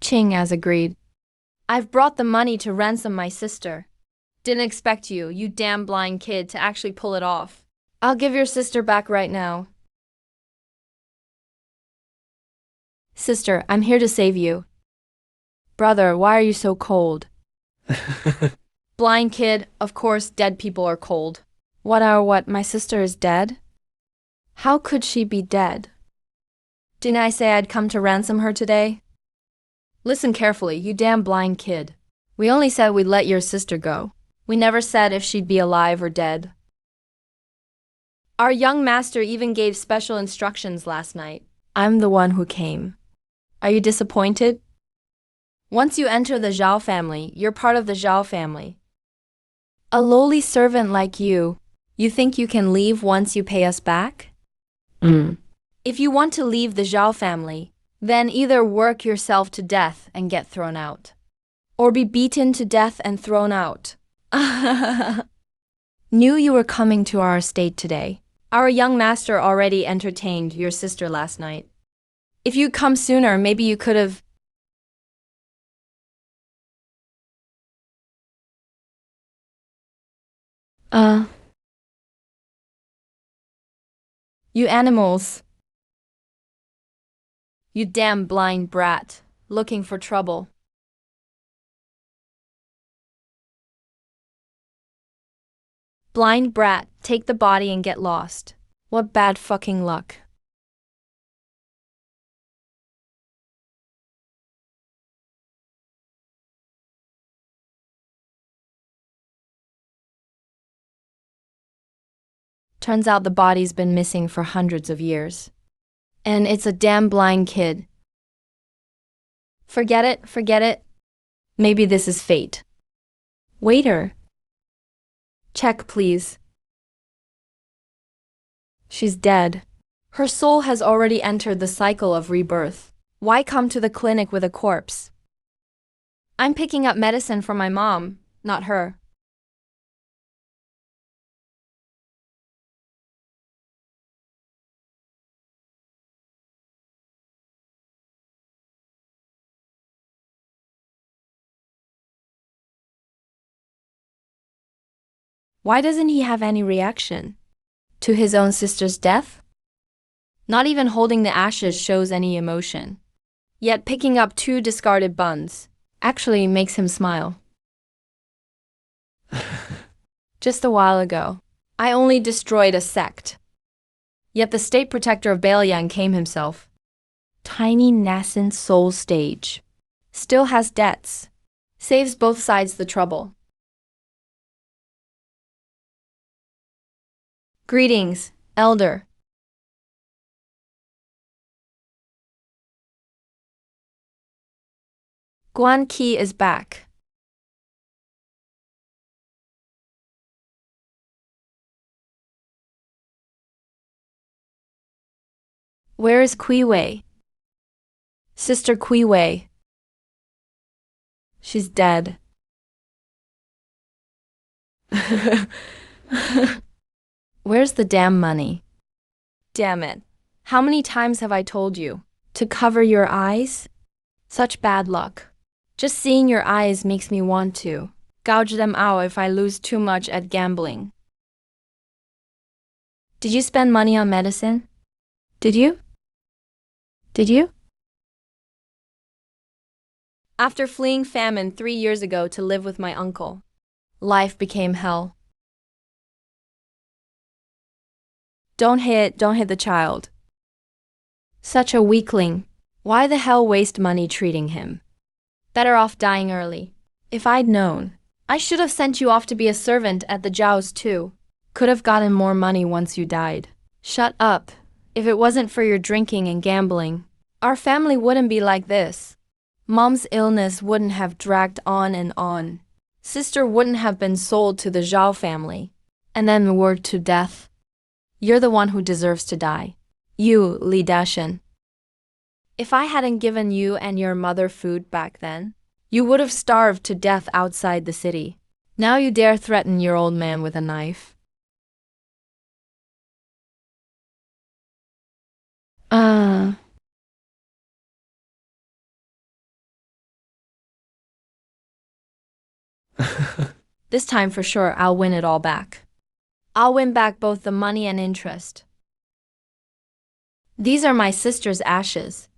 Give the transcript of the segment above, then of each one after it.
Ching as agreed. I've brought the money to ransom my sister. Didn't expect you, you damn blind kid, to actually pull it off. I'll give your sister back right now. Sister, I'm here to save you. Brother, why are you so cold? Blind kid, of course dead people are cold. What, my sister is dead? How could she be dead? Didn't I say I'd come to ransom her today? Listen carefully, you damn blind kid. We only said we'd let your sister go. We never said if she'd be alive or dead. Our young master even gave special instructions last night. I'm the one who came. Are you disappointed? Once you enter the Zhao family, you're part of the Zhao family. A lowly servant like you think you can leave once you pay us back? If you want to leave the Zhao family, then either work yourself to death and get thrown out, or be beaten to death and thrown out. Knew you were coming to our estate today. Our young master already entertained your sister last night. If you'd come sooner, maybe you could have. You animals. You damn blind brat, looking for trouble. Blind brat, take the body and get lost. What bad fucking luck. Turns out the body's been missing for hundreds of years. And it's a damn blind kid. Forget it, forget it. Maybe this is fate. Waiter. Check, please. She's dead. Her soul has already entered the cycle of rebirth. Why come to the clinic with a corpse? I'm picking up medicine for my mom, not her. Why doesn't he have any reaction? To his own sister's death? Not even holding the ashes shows any emotion. Yet picking up two discarded buns actually makes him smile. Just a while ago, I only destroyed a sect. Yet the state protector of Bailiang came himself. Tiny nascent soul stage. Still has debts. Saves both sides the trouble. Greetings, elder. Guan Qi is back. Where is Kui Wei? Sister Kui Wei. She's dead. Where's the damn money? Damn it. How many times have I told you to cover your eyes? Such bad luck. Just seeing your eyes makes me want to gouge them out if I lose too much at gambling. Did you spend money on medicine? Did you? Did you? After fleeing famine 3 years ago to live with my uncle, life became hell. Don't hit the child. Such a weakling. Why the hell waste money treating him? Better off dying early. If I'd known, I should have sent you off to be a servant at the Zhao's too. Could have gotten more money once you died. Shut up. If it wasn't for your drinking and gambling, our family wouldn't be like this. Mom's illness wouldn't have dragged on and on. Sister wouldn't have been sold to the Zhao family, and then worked to death. You're the one who deserves to die. You, Li Dashen. If I hadn't given you and your mother food back then, you would have starved to death outside the city. Now you dare threaten your old man with a knife. This time for sure, I'll win it all back. I'll win back both the money and interest. These are my sister's ashes.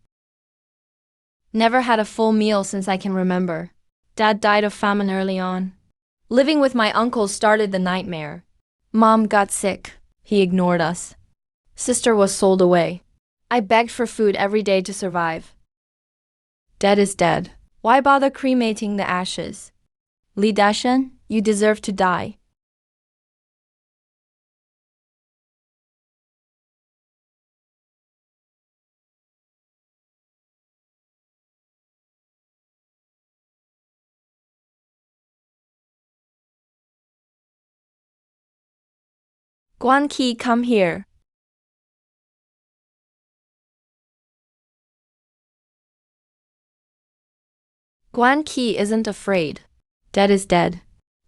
Never had a full meal since I can remember. Dad died of famine early on. Living with my uncles started the nightmare. Mom got sick. He ignored us. Sister was sold away. I begged for food every day to survive. Dead is dead. Why bother cremating the ashes? Li Dashen, you deserve to die. Guan Qi, come here. Guan Qi isn't afraid. Dead is dead.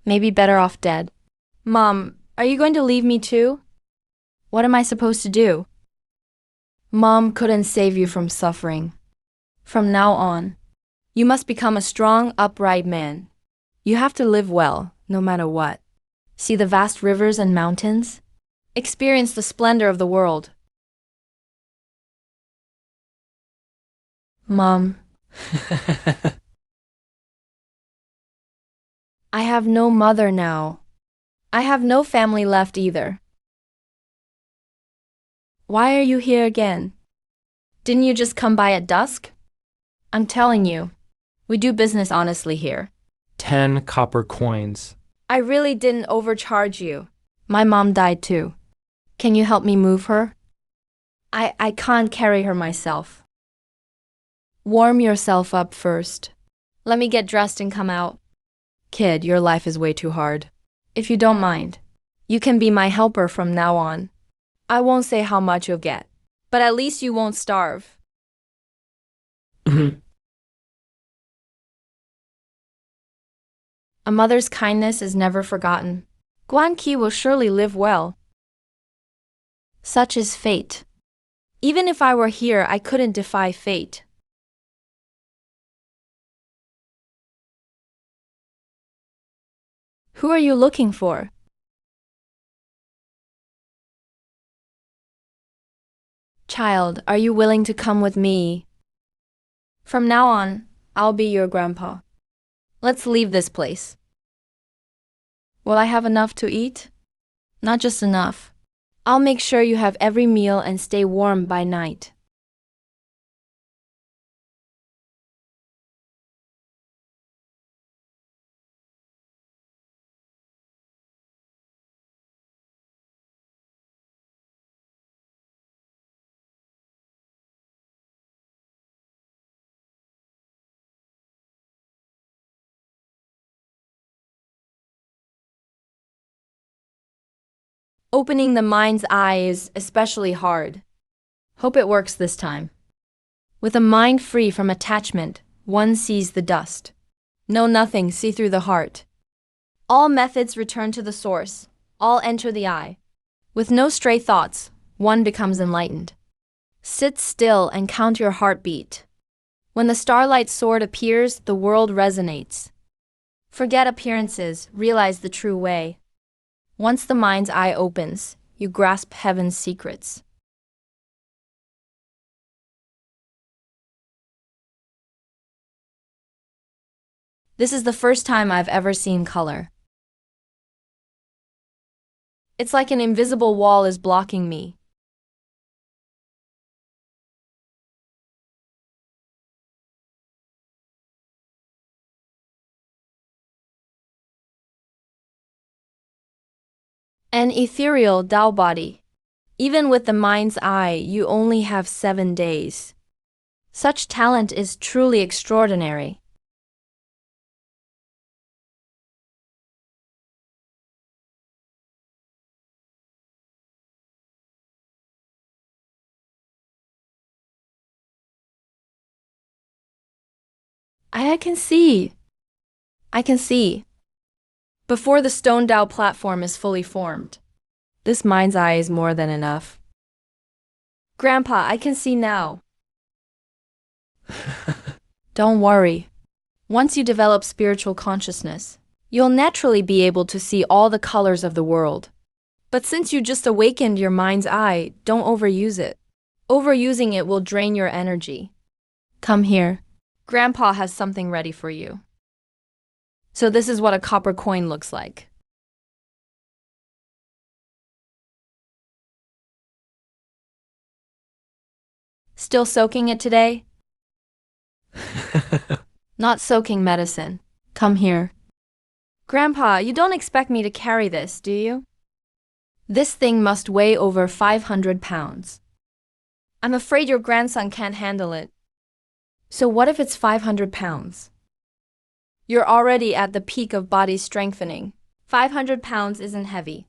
Maybe better off dead. Mom, are you going to leave me too? What am I supposed to do? Mom couldn't save you from suffering. From now on, you must become a strong, upright man. You have to live well, no matter what. See the vast rivers and mountains? Experience the splendor of the world. Mom, I have no mother now. I have no family left either. Why are you here again? Didn't you just come by at dusk? I'm telling you, we do business honestly here. 10 copper coins. I really didn't overcharge you. My mom died too. Can you help me move her? I can't carry her myself. Warm yourself up first. Let me get dressed and come out. Kid, your life is way too hard. If you don't mind, you can be my helper from now on. I won't say how much you'll get, but at least you won't starve. A mother's kindness is never forgotten. Guan Qi will surely live well. Such is fate. Even if I were here, I couldn't defy fate. Who are you looking for? Child, are you willing to come with me? From now on, I'll be your grandpa. Let's leave this place. Will I have enough to eat? Not just enough. I'll make sure you have every meal and stay warm by night. Opening the mind's eye is especially hard. Hope it works this time. With a mind free from attachment, one sees the dust. Know nothing, see through the heart. All methods return to the source, all enter the eye. With no stray thoughts, one becomes enlightened. Sit still and count your heartbeat. When the starlight sword appears, the world resonates. Forget appearances, realize the true way. Once the mind's eye opens, you grasp heaven's secrets. This is the first time I've ever seen color. It's like an invisible wall is blocking me. An ethereal Tao body. Even with the mind's eye, you only have 7 days. Such talent is truly extraordinary. I can see. I can see. Before the stone Tao platform is fully formed. This mind's eye is more than enough. Grandpa, I can see now. Don't worry. Once you develop spiritual consciousness, You'll naturally be able to see all the colors of the world. But since you just awakened your mind's eye, don't overuse it. Overusing it will drain your energy. Come here. Grandpa has something ready for you. So this is what a copper coin looks like. Still soaking it today? Not soaking medicine. Come here. Grandpa, you don't expect me to carry this, do you? This thing must weigh over 500 pounds. I'm afraid your grandson can't handle it. So what if it's 500 pounds? You're already at the peak of body strengthening. 500 pounds isn't heavy.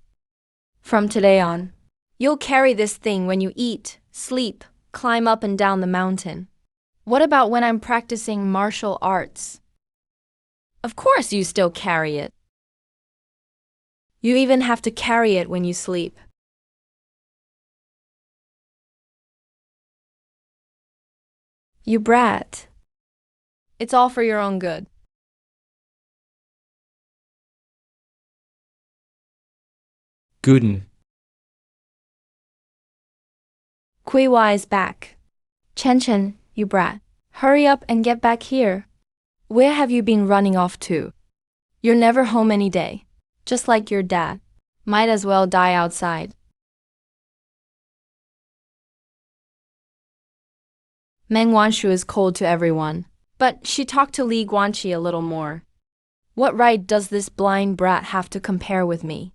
From today on, you'll carry this thing when you eat, sleep, climb up and down the mountain. What about when I'm practicing martial arts? Of course you still carry it. You even have to carry it when you sleep. You brat. It's all for your own good. Guten. Kuiwa is back. Chen, you brat. Hurry up and get back here. Where have you been running off to? You're never home any day. Just like your dad. Might as well die outside. Meng Wanshu is cold to everyone. But she talked to Li Guanqi a little more. What right does this blind brat have to compare with me?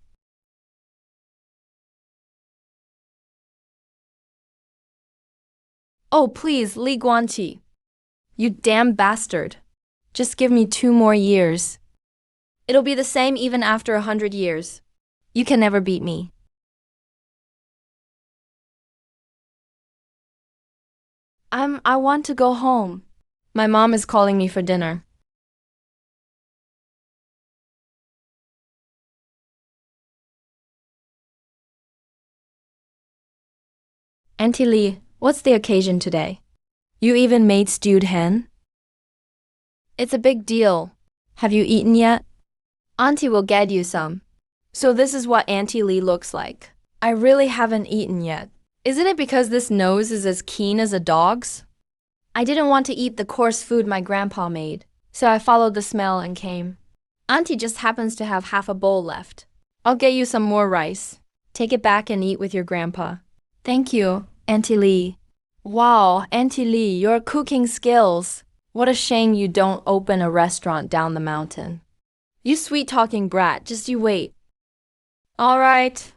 Oh, please, Li Guanqi. You damn bastard. Just give me 2 more years. It'll be the same even after 100 years. You can never beat me. I want to go home. My mom is calling me for dinner. Auntie Li, what's the occasion today? You even made stewed hen? It's a big deal. Have you eaten yet? Auntie will get you some. So this is what Auntie Li looks like. I really haven't eaten yet. Isn't it because this nose is as keen as a dog's? I didn't want to eat the coarse food my grandpa made, so I followed the smell and came. Auntie just happens to have half a bowl left. I'll get you some more rice. Take it back and eat with your grandpa. Thank you, Auntie Li. Wow, Auntie Li, your cooking skills. What a shame you don't open a restaurant down the mountain. You sweet-talking brat, just you wait. All right.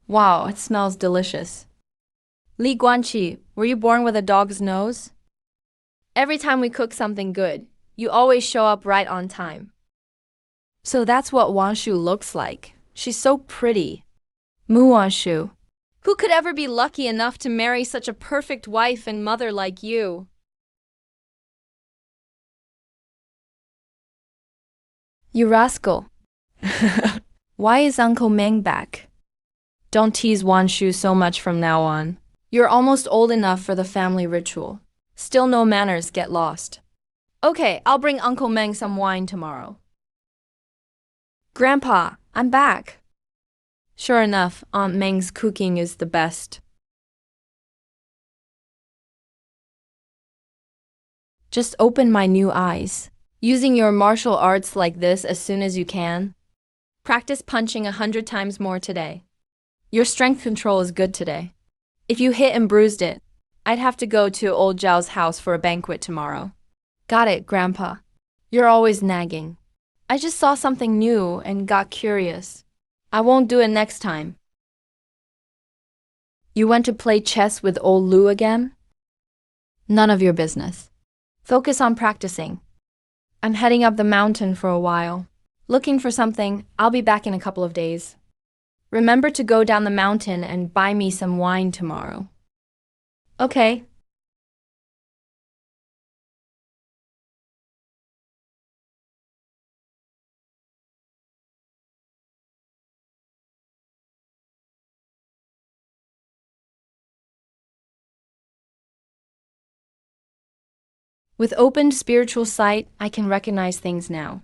Wow, it smells delicious. Li Guanqi, were you born with a dog's nose? Every time we cook something good, you always show up right on time. So that's what Wanshu looks like. She's so pretty. Mu Wanshu. Who could ever be lucky enough to marry such a perfect wife and mother like you? You rascal. Why is Uncle Meng back? Don't tease Wanshu so much from now on. You're almost old enough for the family ritual. Still no manners get lost. Okay, I'll bring Uncle Meng some wine tomorrow. Grandpa, I'm back. Sure enough, Aunt Meng's cooking is the best. Just open my new eyes. Using your martial arts like this as soon as you can. Practice punching 100 times more today. Your strength control is good today. If you hit and bruised it, I'd have to go to old Zhao's house for a banquet tomorrow. Got it, Grandpa. You're always nagging. I just saw something new and got curious. I won't do it next time. You went to play chess with old Lu again? None of your business. Focus on practicing. I'm heading up the mountain for a while. Looking for something. I'll be back in a couple of days. Remember to go down the mountain and buy me some wine tomorrow. Okay. With opened spiritual sight, I can recognize things now.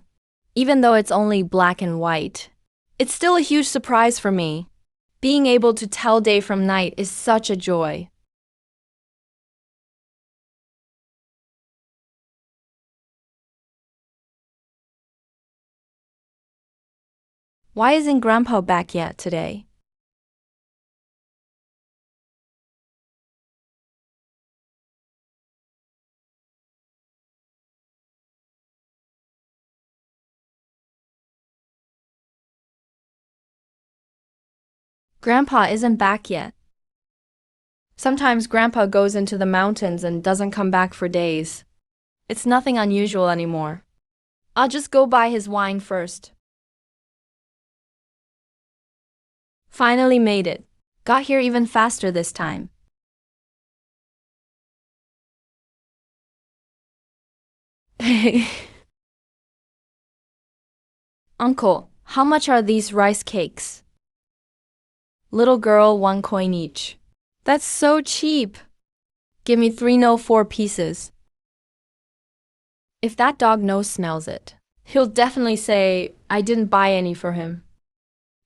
Even though it's only black and white, it's still a huge surprise for me. Being able to tell day from night is such a joy. Why isn't Grandpa back yet today? Grandpa isn't back yet. Sometimes Grandpa goes into the mountains and doesn't come back for days. It's nothing unusual anymore. I'll just go buy his wine first. Finally made it. Got here even faster this time. Uncle, how much are these rice cakes? Little girl, 1 coin each. That's so cheap. Give me 3 no 4 pieces. If that dog nose smells it, he'll definitely say, I didn't buy any for him.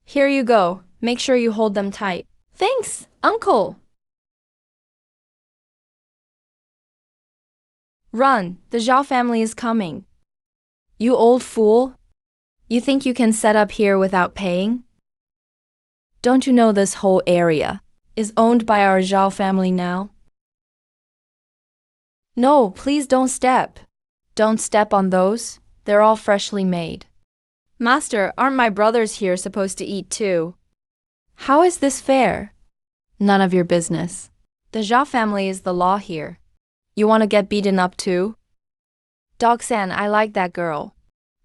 Here you go. Make sure you hold them tight. Thanks, Uncle. Run, the Zhao family is coming. You old fool. You think you can set up here without paying? Don't you know this whole area is owned by our Zhao family now? No, please don't step. Don't step on those. They're all freshly made. Master, aren't my brothers here supposed to eat too? How is this fair? None of your business. The Zhao family is the law here. You want to get beaten up too? Dog-san, I like that girl.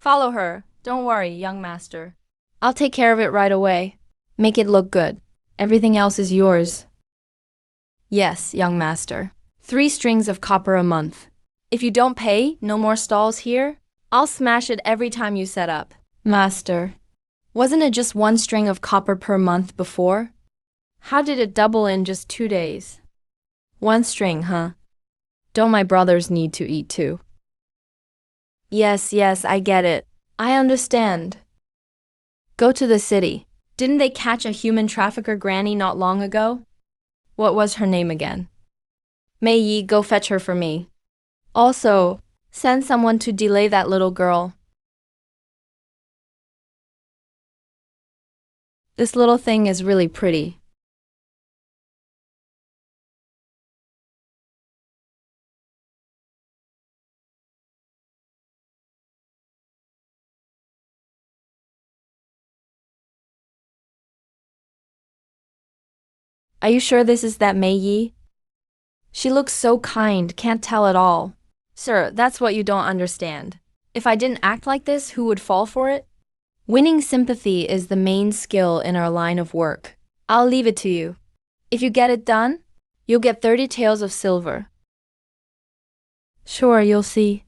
Follow her. Don't worry, young master. I'll take care of it right away. Make it look good. Everything else is yours. Yes, young master. 3 strings of copper a month. If you don't pay, no more stalls here. I'll smash it every time you set up. Master, wasn't it just 1 string of copper per month before? How did it double in just 2 days? 1 string, huh? Don't my brothers need to eat too? Yes, I get it. I understand. Go to the city. Didn't they catch a human trafficker granny not long ago? What was her name again? Mei Yi, go fetch her for me. Also, send someone to delay that little girl. This little thing is really pretty. Are you sure this is that Mei Yi? She looks so kind, can't tell at all. Sir, that's what you don't understand. If I didn't act like this, who would fall for it? Winning sympathy is the main skill in our line of work. I'll leave it to you. If you get it done, you'll get 30 taels of silver. Sure, you'll see.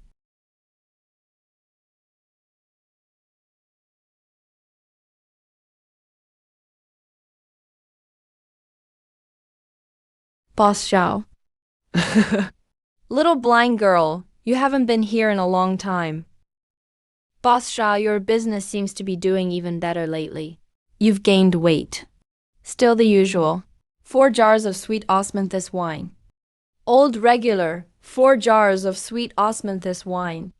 Boss Xiao. Little blind girl, you haven't been here in a long time. Boss Xiao, your business seems to be doing even better lately. You've gained weight. Still the usual. 4 jars of sweet osmanthus wine. Old regular, 4 jars of sweet osmanthus wine.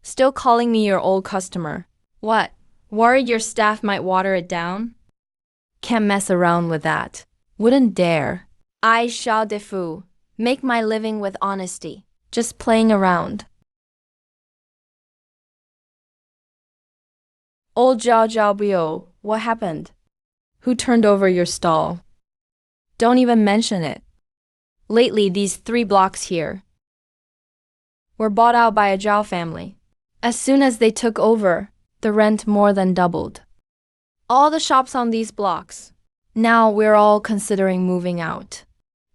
Still calling me your old customer. What? Worried your staff might water it down? Can't mess around with that. Wouldn't dare. I shall defu. Make my living with honesty. Just playing around. Old Zhao Zhao Bio, what happened? Who turned over your stall? Don't even mention it. Lately, these 3 blocks here were bought out by a Zhao family. As soon as they took over, the rent more than doubled. All the shops on these blocks. Now we're all considering moving out.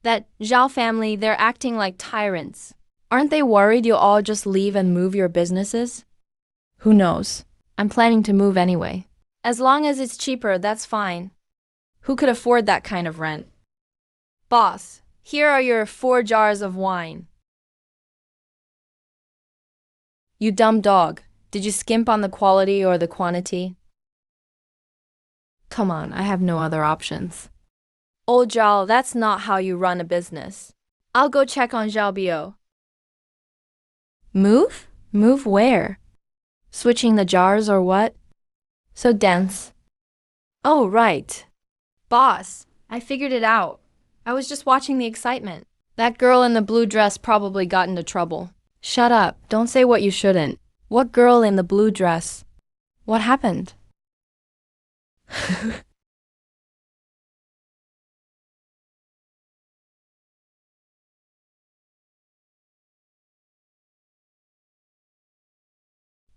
That Zhao family, they're acting like tyrants. Aren't they worried you'll all just leave and move your businesses? Who knows? I'm planning to move anyway. As long as it's cheaper, that's fine. Who could afford that kind of rent? Boss, here are your 4 jars of wine. You dumb dog. Did you skimp on the quality or the quantity? Come on, I have no other options. Old Zhao, that's not how you run a business. I'll go check on Zhao Bio. Move? Move where? Switching the jars or what? So dense. Oh, right. Boss, I figured it out. I was just watching the excitement. That girl in the blue dress probably got into trouble. Shut up. Don't say what you shouldn't. What girl in the blue dress? What happened?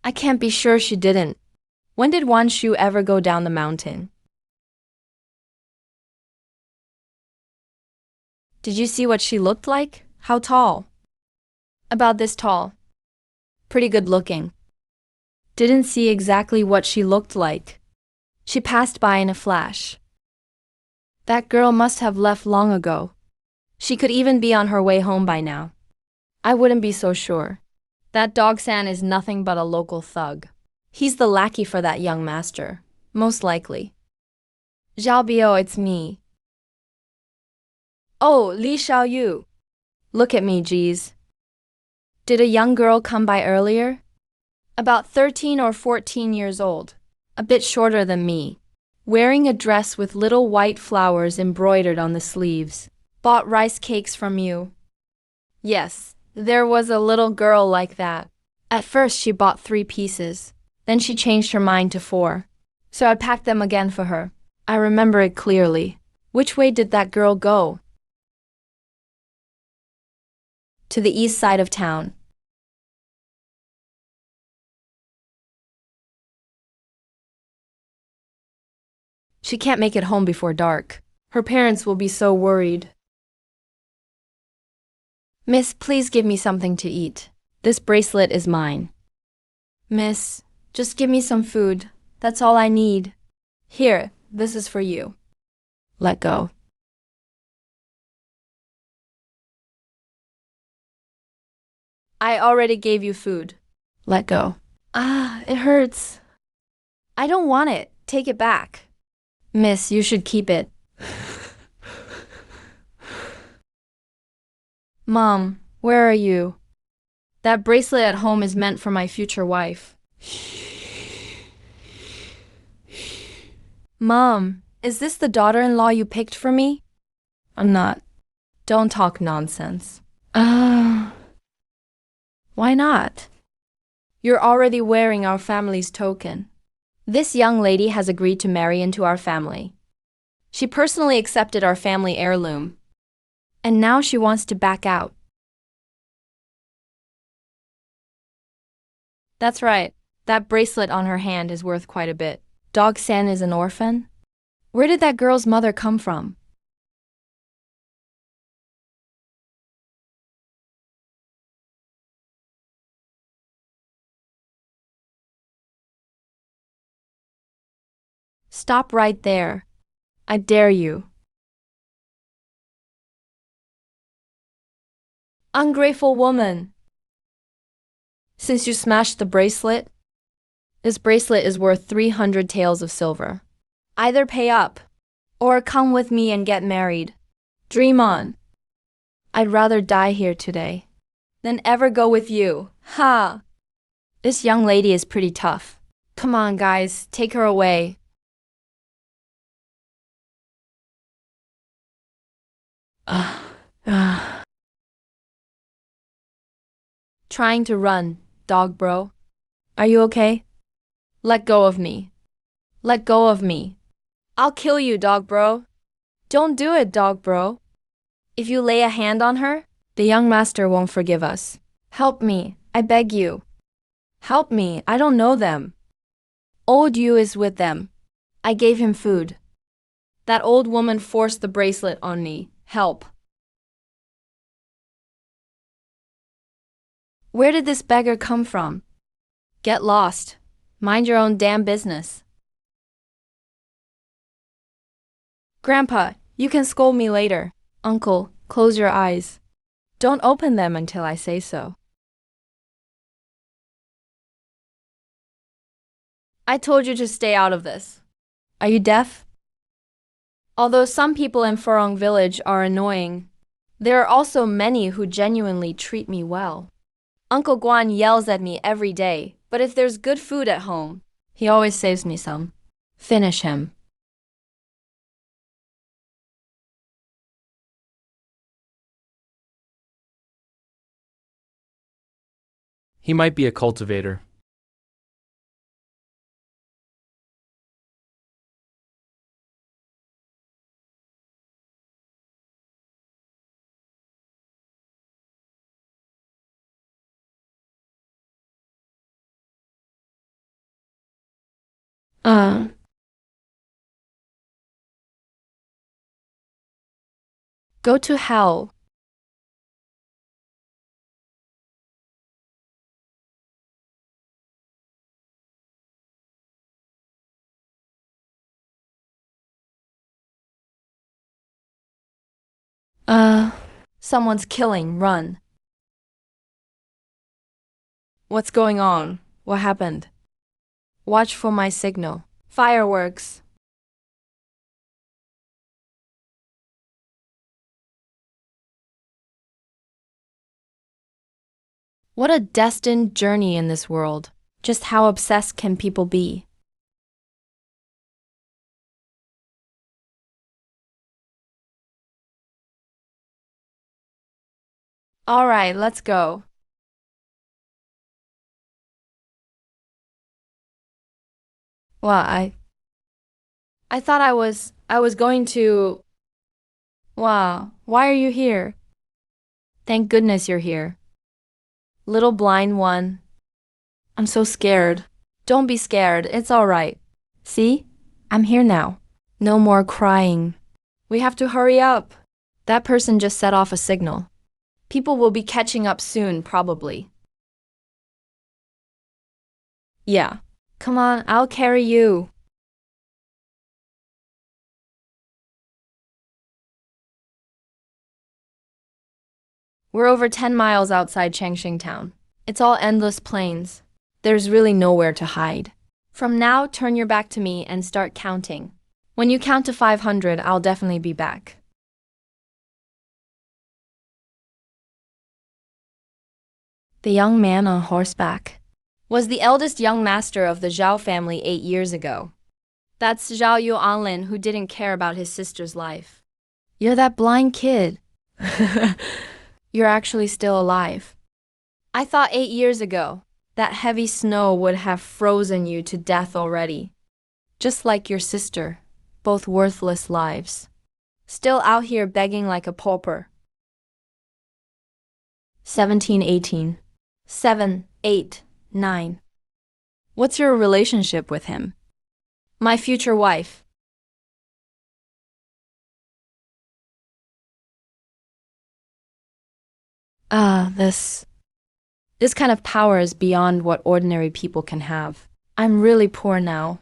I can't be sure she didn't. When did Wan Shu ever go down the mountain? Did you see what she looked like? How tall? About this tall. Pretty good looking. Didn't see exactly what she looked like. She passed by in a flash. That girl must have left long ago. She could even be on her way home by now. I wouldn't be so sure. That dog San is nothing but a local thug. He's the lackey for that young master, most likely. Zhao Bio, it's me. Oh, Li Xiaoyu. Look at me, geez. Did a young girl come by earlier? About 13 or 14 years old. A bit shorter than me. Wearing a dress with little white flowers embroidered on the sleeves. Bought rice cakes from you. Yes, there was a little girl like that. At first she bought 3 pieces. Then she changed her mind to 4. So I packed them again for her. I remember it clearly. Which way did that girl go? To the east side of town. She can't make it home before dark. Her parents will be so worried. Miss, please give me something to eat. This bracelet is mine. Miss, just give me some food. That's all I need. Here, this is for you. Let go. I already gave you food. Let go. Ah, it hurts. I don't want it. Take it back. Miss, you should keep it. Mom, where are you? That bracelet at home is meant for my future wife. Mom, is this the daughter-in-law you picked for me? I'm not. Don't talk nonsense. Why not? You're already wearing our family's token. This young lady has agreed to marry into our family. She personally accepted our family heirloom. And now she wants to back out. That's right. That bracelet on her hand is worth quite a bit. Dog San is an orphan? Where did that girl's mother come from? Stop right there. I dare you. Ungrateful woman. Since you smashed the bracelet, this bracelet is worth 300 taels of silver. Either pay up, or come with me and get married. Dream on. I'd rather die here today than ever go with you. Ha! This young lady is pretty tough. Come on, guys, take her away. Trying to run, dog bro. Are you okay? Let go of me. Let go of me. I'll kill you, dog bro. Don't do it, dog bro. If you lay a hand on her, the young master won't forgive us. Help me, I beg you. Help me, I don't know them. Old Yu is with them. I gave him food. That old woman forced the bracelet on me. Help. Where did this beggar come from? Get lost. Mind your own damn business. Grandpa, you can scold me later. Uncle, close your eyes. Don't open them until I say so. I told you to stay out of this. Are you deaf? Although some people in Furong village are annoying, there are also many who genuinely treat me well. Uncle Guan yells at me every day, but if there's good food at home, he always saves me some. Finish him. He might be a cultivator. Uh, Go to hell. Uh, Someone's killing, run. What's going on? What happened? Watch for my signal. Fireworks. What a destined journey in this world. Just how obsessed can people be? All right, let's go. Well, I thought I was going to. Wow, why are you here? Thank goodness you're here. Little blind one. I'm so scared. Don't be scared, it's all right. See? I'm here now. No more crying. We have to hurry up. That person just set off a signal. People will be catching up soon, probably. Yeah. Come on, I'll carry you. We're over 10 miles outside Changxing town. It's all endless plains. There's really nowhere to hide. From now, turn your back to me and start counting. When you count to 500, I'll definitely be back. The young man on horseback was the eldest young master of the Zhao family 8 years ago. That's Zhao Yuanlin who didn't care about his sister's life. You're that blind kid. You're actually still alive. I thought 8 years ago that heavy snow would have frozen you to death already. Just like your sister, both worthless lives. Still out here begging like a pauper. 17, 18. 7, 8, 9. What's your relationship with him? My future wife. This kind of power is beyond what ordinary people can have. I'm really poor now,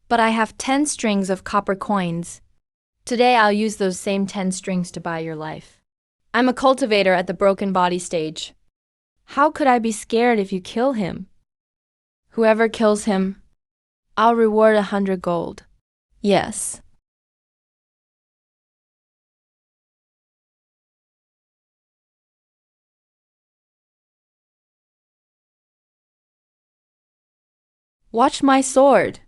but I have 10 strings of copper coins. Today I'll use those same 10 strings to buy your life. I'm a cultivator at the broken body stage. How could I be scared if you kill him? Whoever kills him, I'll reward 100 gold. Yes. Watch my sword.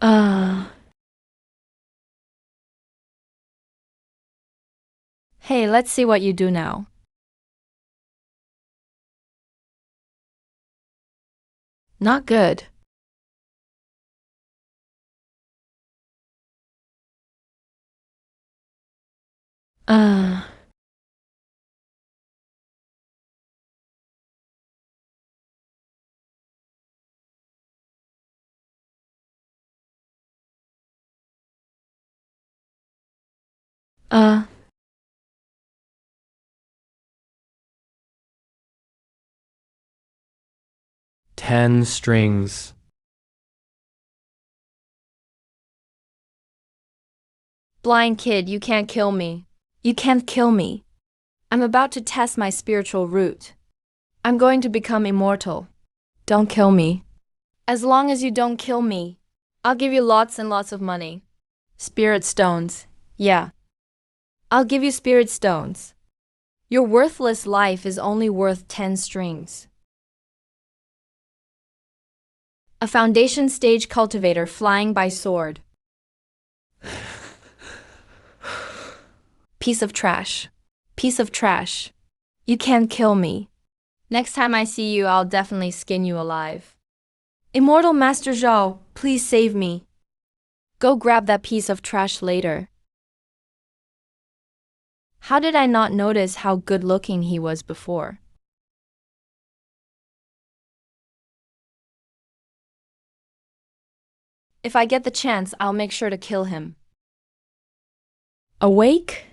Uh, hey, let's see what you do now. Not good. Uh, uh, 10 strings. Blind kid, you can't kill me. You can't kill me. I'm about to test my spiritual root. I'm going to become immortal. Don't kill me. As long as you don't kill me, I'll give you lots and lots of money. Spirit stones. Yeah. I'll give you spirit stones. Your worthless life is only worth 10 strings. A foundation stage cultivator flying by sword. Piece of trash. Piece of trash. You can't kill me. Next time I see you, I'll definitely skin you alive. Immortal Master Zhao, please save me. Go grab that piece of trash later. How did I not notice how good-looking he was before? If I get the chance, I'll make sure to kill him. Awake?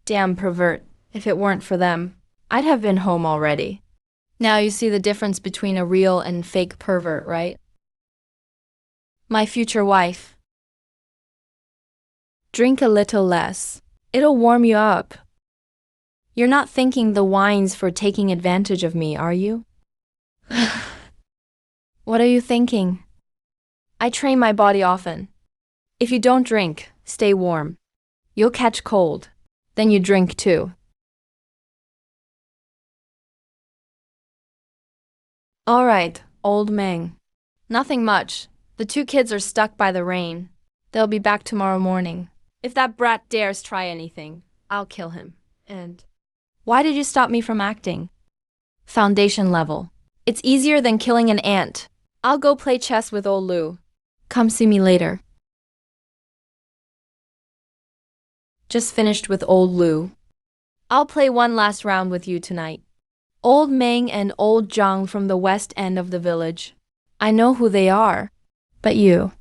Damn pervert. If it weren't for them, I'd have been home already. Now you see the difference between a real and fake pervert, right? My future wife. Drink a little less. It'll warm you up. You're not thinking the wine's for taking advantage of me, are you? What are you thinking? I train my body often. If you don't drink, stay warm. You'll catch cold. Then you drink too. All right, old Meng. Nothing much. The two kids are stuck by the rain. They'll be back tomorrow morning. If that brat dares try anything, I'll kill him. And why did you stop me from acting? Foundation level. It's easier than killing an ant. I'll go play chess with old Lu. Come see me later. Just finished with old Lu. I'll play one last round with you tonight. Old Meng and old Zhang from the west end of the village. I know who they are. But you.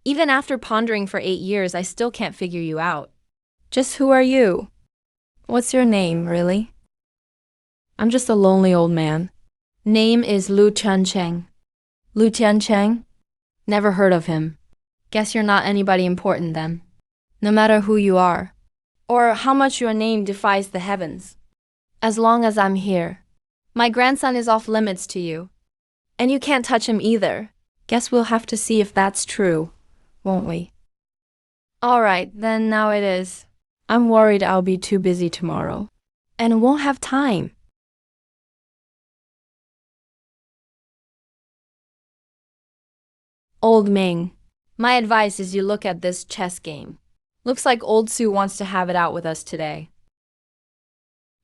Even after pondering for 8 years, I still can't figure you out. Just who are you? What's your name, really? I'm just a lonely old man. Name is Lu Changxing. Lu Changxing? Never heard of him. Guess you're not anybody important then. No matter who you are, or how much your name defies the heavens. As long as I'm here. My grandson is off limits to you. And you can't touch him either. Guess we'll have to see if that's true, won't we? All right, then now it is. I'm worried I'll be too busy tomorrow. And won't have time. Old Ming, my advice is you look at this chess game. Looks like old Sue wants to have it out with us today.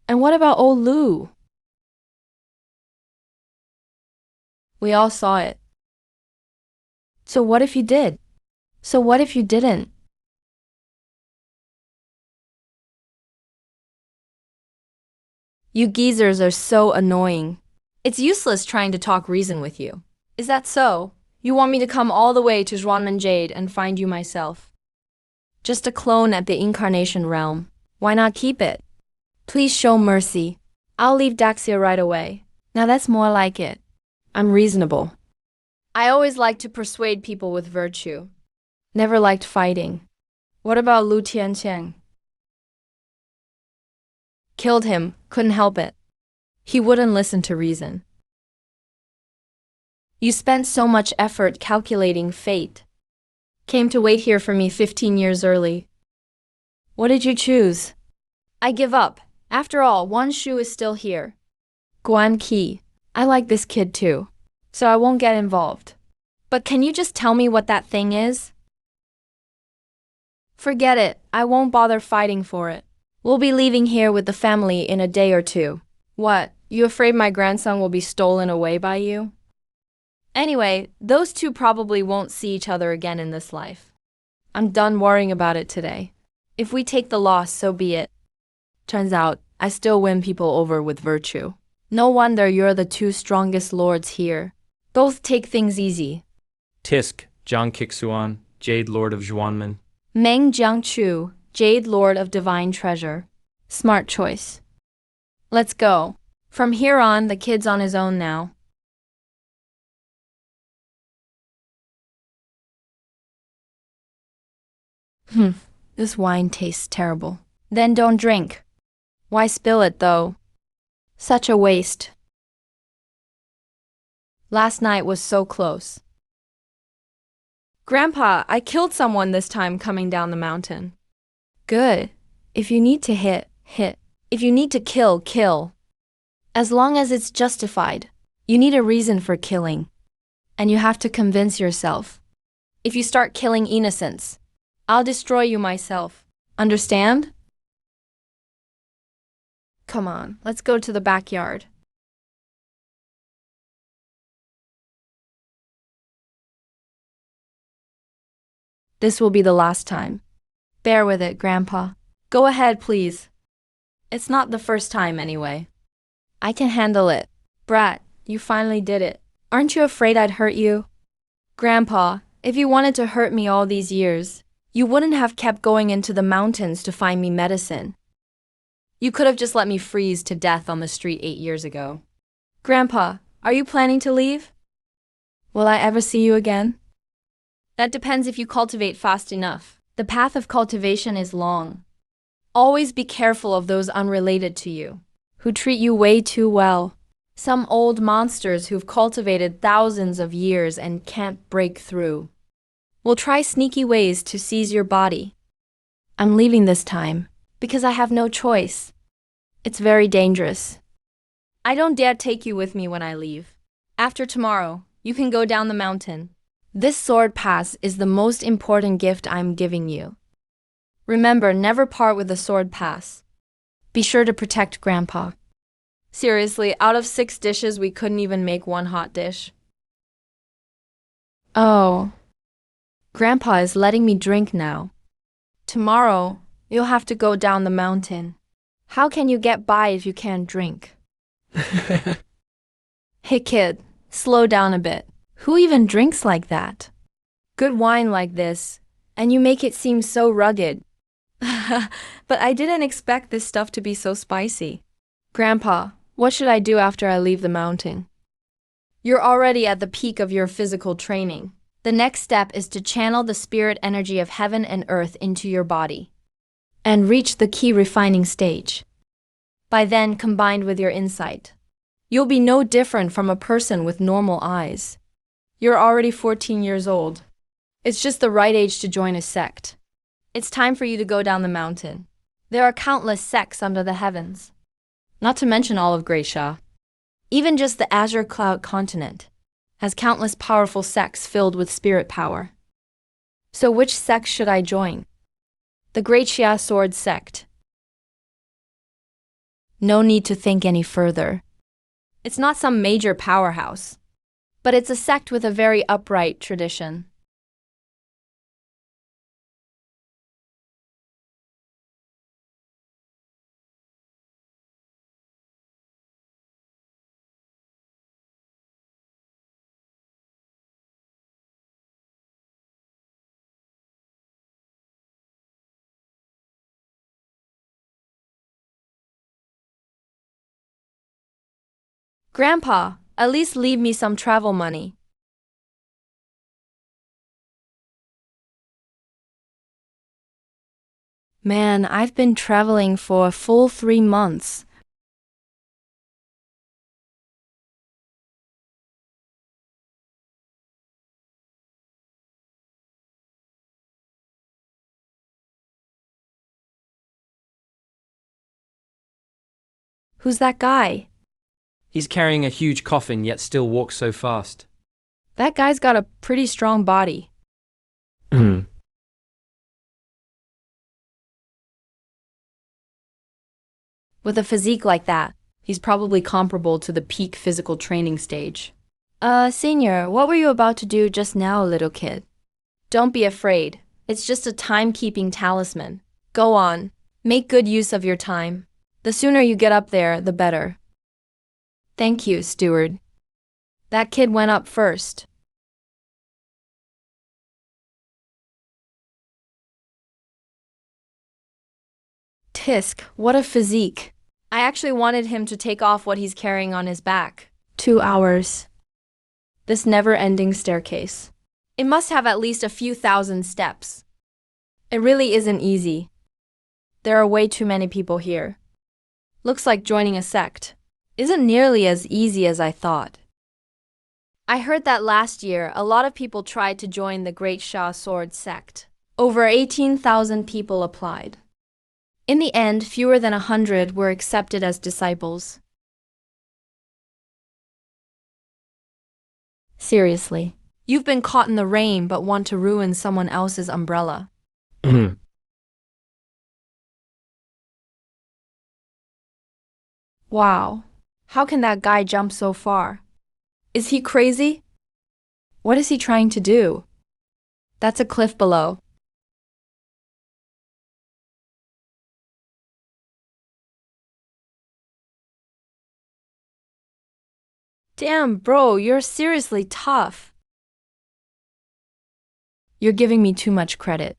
And what about old Lu? We all saw it. So what if you did? So what if you didn't? You geezers are so annoying. It's useless trying to talk reason with you. Is that so? You want me to come all the way to Zhuanmen Jade and find you myself? Just a clone at the incarnation realm. Why not keep it? Please show mercy. I'll leave Daxia right away. Now that's more like it. I'm reasonable. I always like to persuade people with virtue. Never liked fighting. What about Lu Tianqiang? Killed him, couldn't help it. He wouldn't listen to reason. You spent so much effort calculating fate. Came to wait here for me 15 years early. What did you choose? I give up. After all, one shoe is still here. Guan Qi. I like this kid too, so I won't get involved. But can you just tell me what that thing is? Forget it. I won't bother fighting for it. We'll be leaving here with the family in a day or two. What? You afraid my grandson will be stolen away by you? Anyway, those two probably won't see each other again in this life. I'm done worrying about it today. If we take the loss, so be it. Turns out, I still win people over with virtue. No wonder you're the two strongest lords here. Both take things easy. Tisk, Jiang Kixuan, Jade Lord of Zhuanmen. Meng Jiangchu, Jade Lord of Divine Treasure. Smart choice. Let's go. From here on, the kid's on his own now. This wine tastes terrible. Then don't drink. Why spill it, though? Such a waste. Last night was so close. Grandpa, I killed someone this time coming down the mountain. Good. If you need to hit, hit. If you need to kill, kill. As long as it's justified. You need a reason for killing. And you have to convince yourself. If you start killing innocents, I'll destroy you myself. Understand? Come on, let's go to the backyard. This will be the last time. Bear with it, Grandpa. Go ahead, please. It's not the first time anyway. I can handle it. Brat, you finally did it. Aren't you afraid I'd hurt you? Grandpa, if you wanted to hurt me all these years, you wouldn't have kept going into the mountains to find me medicine. You could have just let me freeze to death on the street 8 years ago. Grandpa, are you planning to leave? Will I ever see you again? That depends if you cultivate fast enough. The path of cultivation is long. Always be careful of those unrelated to you, who treat you way too well. Some old monsters who've cultivated thousands of years and can't break through. Will try sneaky ways to seize your body. I'm leaving this time, because I have no choice. It's very dangerous. I don't dare take you with me when I leave. After tomorrow, you can go down the mountain. This sword pass is the most important gift I'm giving you. Remember, never part with the sword pass. Be sure to protect Grandpa. Seriously, out of 6 dishes, we couldn't even make one hot dish. Oh. Grandpa is letting me drink now. Tomorrow, you'll have to go down the mountain. How can you get by if you can't drink? Hey kid, slow down a bit. Who even drinks like that? Good wine like this, and you make it seem so rugged. But I didn't expect this stuff to be so spicy. Grandpa, what should I do after I leave the mountain? You're already at the peak of your physical training. The next step is to channel the spirit energy of heaven and earth into your body and reach the key refining stage. By then, combined with your insight, you'll be no different from a person with normal eyes. You're already 14 years old. It's just the right age to join a sect. It's time for you to go down the mountain. There are countless sects under the heavens. Not to mention all of Grayshaw. Even just the Azure Cloud continent has countless powerful sects filled with spirit power. So which sect should I join? The Great Xia Sword sect. No need to think any further. It's not some major powerhouse, but it's a sect with a very upright tradition. Grandpa, at least leave me some travel money. Man, I've been traveling for a full 3 months. Who's that guy? He's carrying a huge coffin yet still walks so fast. That guy's got a pretty strong body. With a physique like that, he's probably comparable to the peak physical training stage. Senior, what were you about to do just now, little kid? Don't be afraid. It's just a timekeeping talisman. Go on. Make good use of your time. The sooner you get up there, the better. Thank you, steward. That kid went up first. Tisk, what a physique. I actually wanted him to take off what he's carrying on his back. 2 hours. This never-ending staircase. It must have at least a few thousand steps. It really isn't easy. There are way too many people here. Looks like joining a sect. isn't nearly as easy as I thought. I heard that last year a lot of people tried to join the Great Sha Sword sect. Over 18,000 people applied. In the end, fewer than 100 were accepted as disciples. Seriously. You've been caught in the rain but want to ruin someone else's umbrella. Wow. How can that guy jump so far? Is he crazy? What is he trying to do? That's a cliff below. Damn, bro, you're seriously tough. You're giving me too much credit.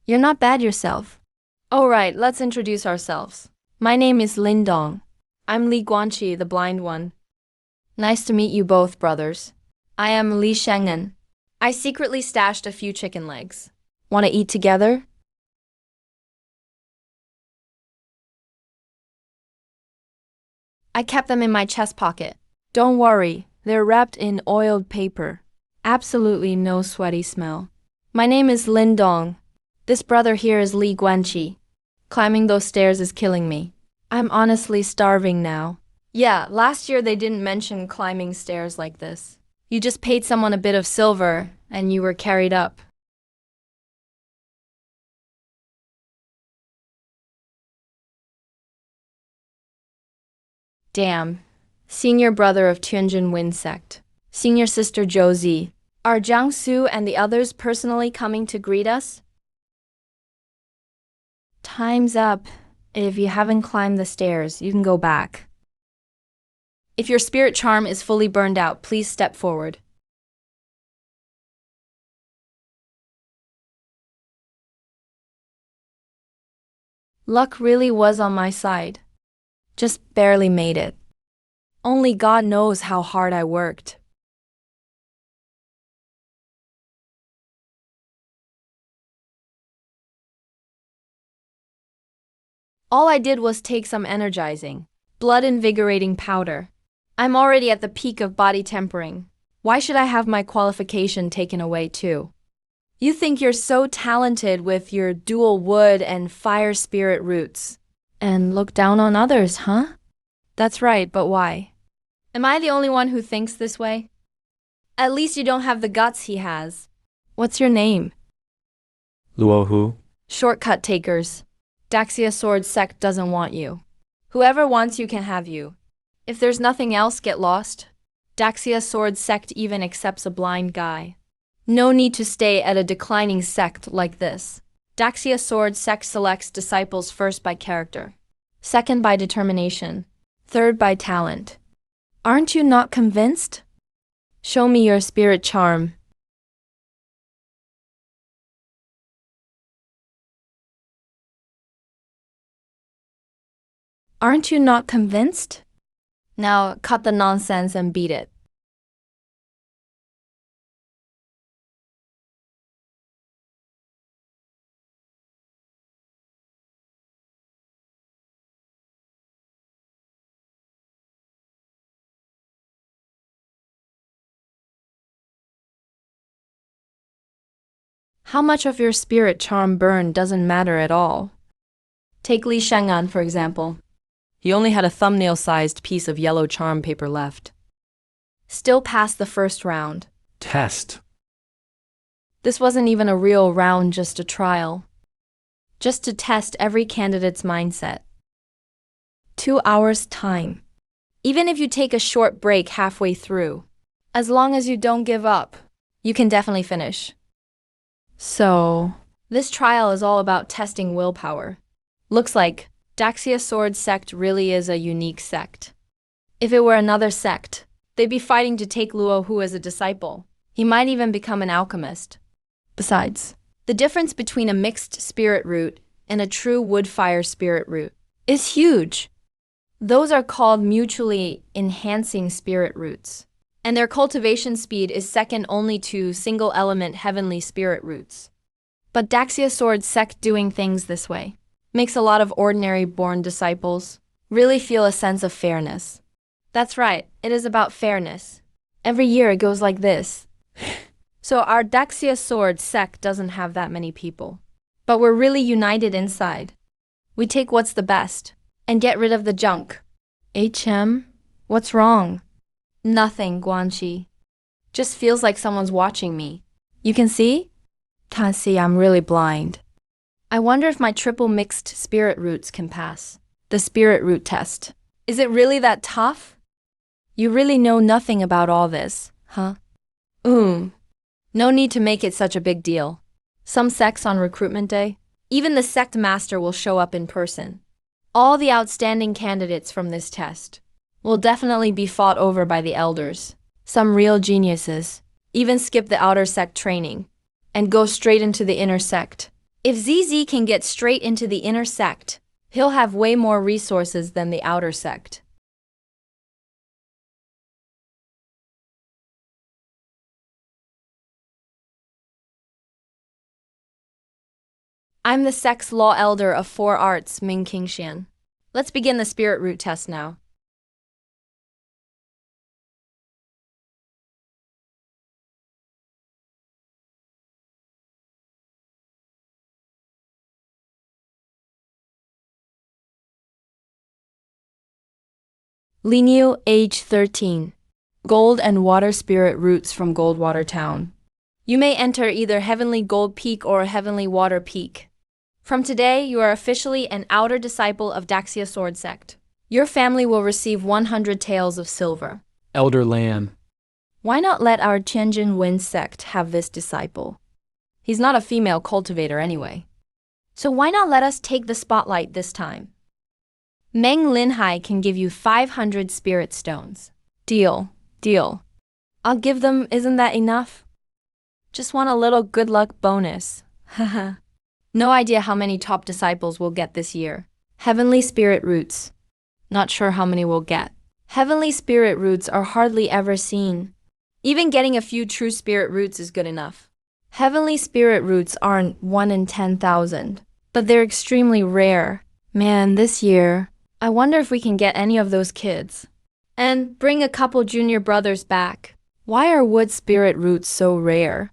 You're not bad yourself. Alright, let's introduce ourselves. My name is Lin Dong. I'm Li Guanqi, the blind one. Nice to meet you both, brothers. I am Li Sheng'en. I secretly stashed a few chicken legs. Want to eat together? I kept them in my chest pocket. Don't worry, they're wrapped in oiled paper. Absolutely no sweaty smell. My name is Lin Dong. This brother here is Li Guanqi. Climbing those stairs is killing me. I'm honestly starving now. Yeah, last year they didn't mention climbing stairs like this. You just paid someone a bit of silver, and you were carried up. Damn. Senior brother of Tianjin Wind sect. Senior sister Josie. Are Jiang Su and the others personally coming to greet us? Time's up. If you haven't climbed the stairs, you can go back. If your spirit charm is fully burned out, please step forward. Luck really was on my side. Just barely made it. Only God knows how hard I worked. All I did was take some energizing, blood-invigorating powder. I'm already at the peak of body tempering. Why should I have my qualification taken away too? You think you're so talented with your dual wood and fire spirit roots. And look down on others, huh? That's right, but why? Am I the only one who thinks this way? At least you don't have the guts he has. What's your name? Luo Hu. Shortcut takers. Daxia Sword sect doesn't want you. Whoever wants you can have you. If there's nothing else, get lost. Daxia Sword sect even accepts a blind guy. No need to stay at a declining sect like this. Daxia Sword sect selects disciples first by character, second by determination, third by talent. Aren't you not convinced? Show me your spirit charm. Aren't you not convinced? Now cut the nonsense and beat it. How much of your spirit charm burned doesn't matter at all. Take Li Sheng'an, for example. He only had a thumbnail-sized piece of yellow charm paper left. Still passed the first round. Test. This wasn't even a real round, just a trial. Just to test every candidate's mindset. 2 hours time. Even if you take a short break halfway through, as long as you don't give up, you can definitely finish. So, this trial is all about testing willpower. Looks like Daxia Sword sect really is a unique sect. If it were another sect, they'd be fighting to take Luo Hu as a disciple. He might even become an alchemist. Besides, the difference between a mixed spirit root and a true wood-fire spirit root is huge. Those are called mutually enhancing spirit roots, and their cultivation speed is second only to single-element heavenly spirit roots. But Daxia Sword sect doing things this way makes a lot of ordinary born disciples really feel a sense of fairness. That's right, it is about fairness. Every year it goes like this. So our Daxia Sword sect doesn't have that many people. But we're really united inside. We take what's the best and get rid of the junk. HM? What's wrong? Nothing, Guanxi. Just feels like someone's watching me. You can see? Can't see, I'm really blind. I wonder if my triple mixed spirit roots can pass. The spirit root test. Is it really that tough? You really know nothing about all this, huh? No need to make it such a big deal. Some sects on recruitment day, even the sect master will show up in person. All the outstanding candidates from this test will definitely be fought over by the elders. Some real geniuses even skip the outer sect training and go straight into the inner sect. If ZZ can get straight into the inner sect, he'll have way more resources than the outer sect. I'm the sect's law elder of 4 arts, Ming Qingxian. Let's begin the spirit root test now. Linyu, age 13. Gold and water spirit roots from Goldwater Town. You may enter either Heavenly Gold Peak or Heavenly Water Peak. From today, you are officially an outer disciple of Daxia Sword Sect. Your family will receive 100 taels of silver. Elder Lamb. Why not let our Changxing Wind sect have this disciple? He's not a female cultivator anyway. So why not let us take the spotlight this time? Meng Linhai can give you 500 spirit stones. Deal. I'll give them, isn't that enough? Just want a little good luck bonus. Haha. No idea how many top disciples we'll get this year. Heavenly spirit roots. Not sure how many we'll get. Heavenly spirit roots are hardly ever seen. Even getting a few true spirit roots is good enough. Heavenly spirit roots aren't 1 in 10,000, but they're extremely rare. Man, this year, I wonder if we can get any of those kids. And bring a couple junior brothers back. Why are wood spirit roots so rare?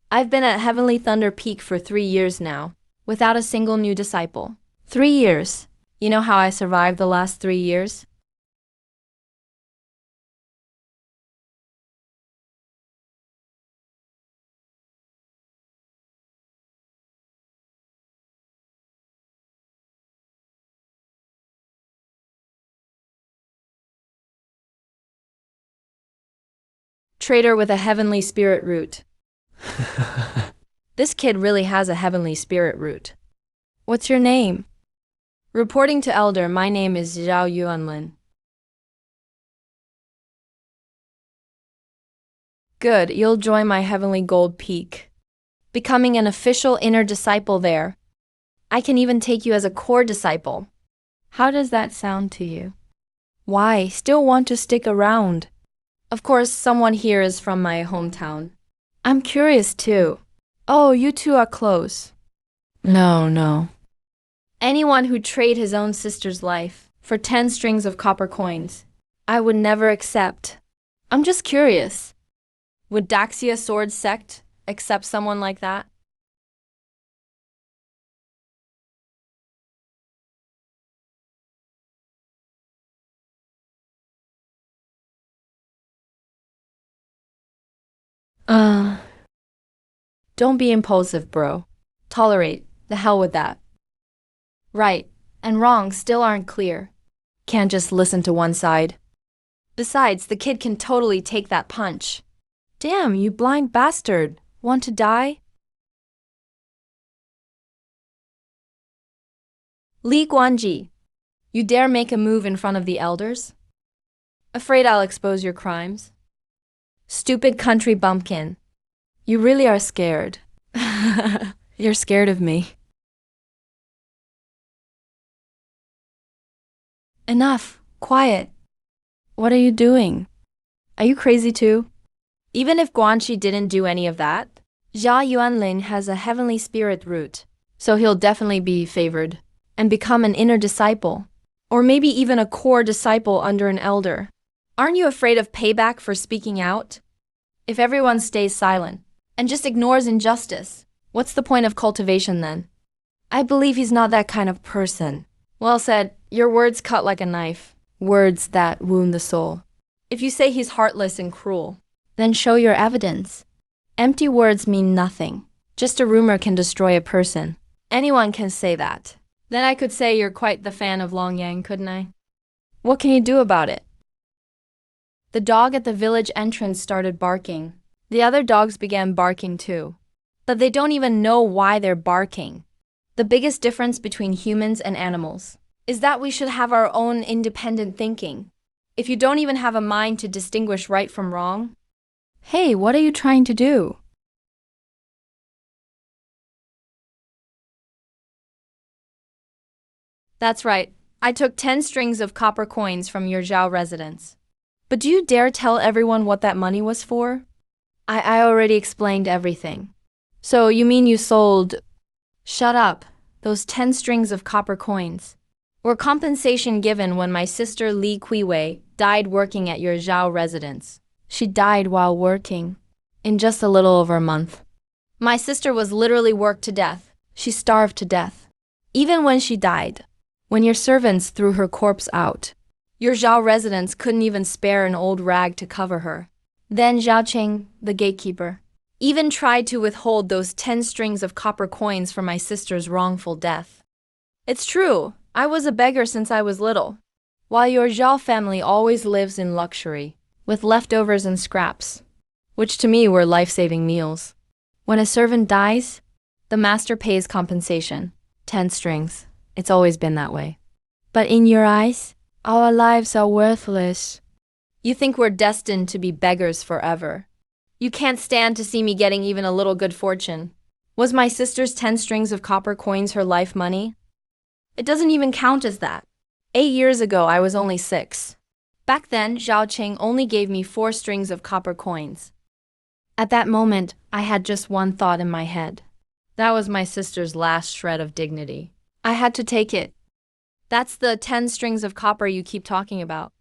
I've been at Heavenly Thunder Peak for 3 years now, without a single new disciple. 3 years. You know how I survived the last 3 years? Trader with a heavenly spirit root. This kid really has a heavenly spirit root. What's your name? Reporting to Elder, my name is Zhao Yuanlin. Good, you'll join my Heavenly Gold Peak. Becoming an official inner disciple there. I can even take you as a core disciple. How does that sound to you? Why, still want to stick around? Of course, someone here is from my hometown. I'm curious too. Oh, you two are close. No. Anyone who'd trade his own sister's life for 10 strings of copper coins, I would never accept. I'm just curious. Would Daxia Sword Sect accept someone like that? Don't be impulsive, bro. Tolerate. The hell with that. Right and wrong still aren't clear. Can't just listen to one side. Besides, the kid can totally take that punch. Damn, you blind bastard. Want to die? Li Guanji, you dare make a move in front of the elders? Afraid I'll expose your crimes? Stupid country bumpkin. You really are scared. You're scared of me. Enough. Quiet. What are you doing? Are you crazy too? Even if Guanxi didn't do any of that, Jia Yuanlin has a heavenly spirit root, so he'll definitely be favored and become an inner disciple, or maybe even a core disciple under an elder. Aren't you afraid of payback for speaking out? If everyone stays silent and just ignores injustice, what's the point of cultivation then? I believe he's not that kind of person. Well said. Your words cut like a knife. Words that wound the soul. If you say he's heartless and cruel, then show your evidence. Empty words mean nothing. Just a rumor can destroy a person. Anyone can say that. Then I could say you're quite the fan of Long Yang, couldn't I? What can you do about it? The dog at the village entrance started barking. The other dogs began barking too. But they don't even know why they're barking. The biggest difference between humans and animals is that we should have our own independent thinking. If you don't even have a mind to distinguish right from wrong, hey, what are you trying to do? That's right. I took 10 strings of copper coins from your Zhao residence. But do you dare tell everyone what that money was for? I already explained everything. So you mean you sold… Shut up. Those 10 strings of copper coins were compensation given when my sister Li Kuiwei died working at your Zhao residence. She died while working, in just a little over a month. My sister was literally worked to death. She starved to death. Even when she died, when your servants threw her corpse out, your Zhao residents couldn't even spare an old rag to cover her. Then Changxing, the gatekeeper, even tried to withhold those 10 strings of copper coins for my sister's wrongful death. It's true, I was a beggar since I was little, while your Zhao family always lives in luxury, with leftovers and scraps, which to me were life-saving meals. When a servant dies, the master pays compensation, 10 strings. It's always been that way. But in your eyes, our lives are worthless. You think we're destined to be beggars forever. You can't stand to see me getting even a little good fortune. Was my sister's 10 strings of copper coins her life money? It doesn't even count as that. 8 years ago, I was only 6. Back then, Zhao Qing only gave me 4 strings of copper coins. At that moment, I had just one thought in my head. That was my sister's last shred of dignity. I had to take it. That's the 10 strings of copper you keep talking about.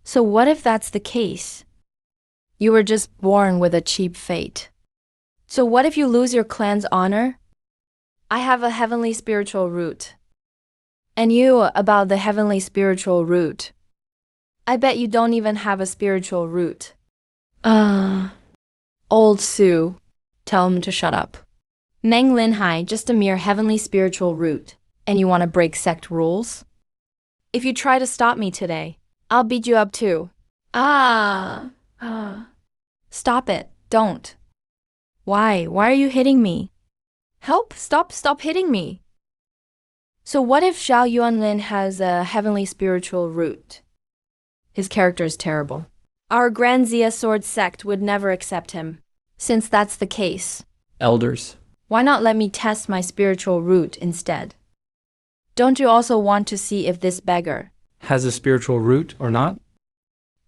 So what if that's the case? You were just born with a cheap fate. So what if you lose your clan's honor? I have a heavenly spiritual root. And you about the heavenly spiritual root. I bet you don't even have a spiritual root. Old Sue. Tell him to shut up. Meng Linhai, just a mere heavenly spiritual root. And you want to break sect rules? If you try to stop me today, I'll beat you up too. Stop it. Don't. Why? Why are you hitting me? Help! Stop hitting me. So what if Zhao Yuanlin has a heavenly spiritual root? His character is terrible. Our Grand Xia Sword sect would never accept him. Since that's the case, Elders. why not let me test my spiritual root instead? Don't you also want to see if this beggar Has a spiritual root or not?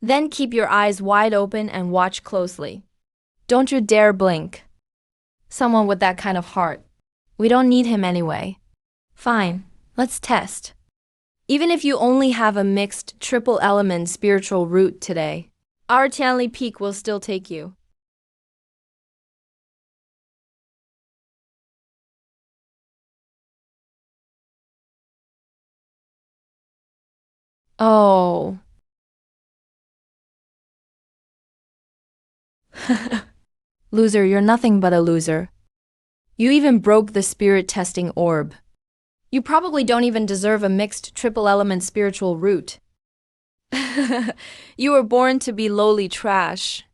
Then keep your eyes wide open and watch closely. Don't you dare blink. Someone with that kind of heart. We don't need him anyway. Fine, let's test. Even if you only have a mixed triple element spiritual root today, our Tianli Peak will still take you. Oh. Loser, you're nothing but a loser. You even broke the spirit testing orb. You probably don't even deserve a mixed triple element spiritual root. You were born to be lowly trash.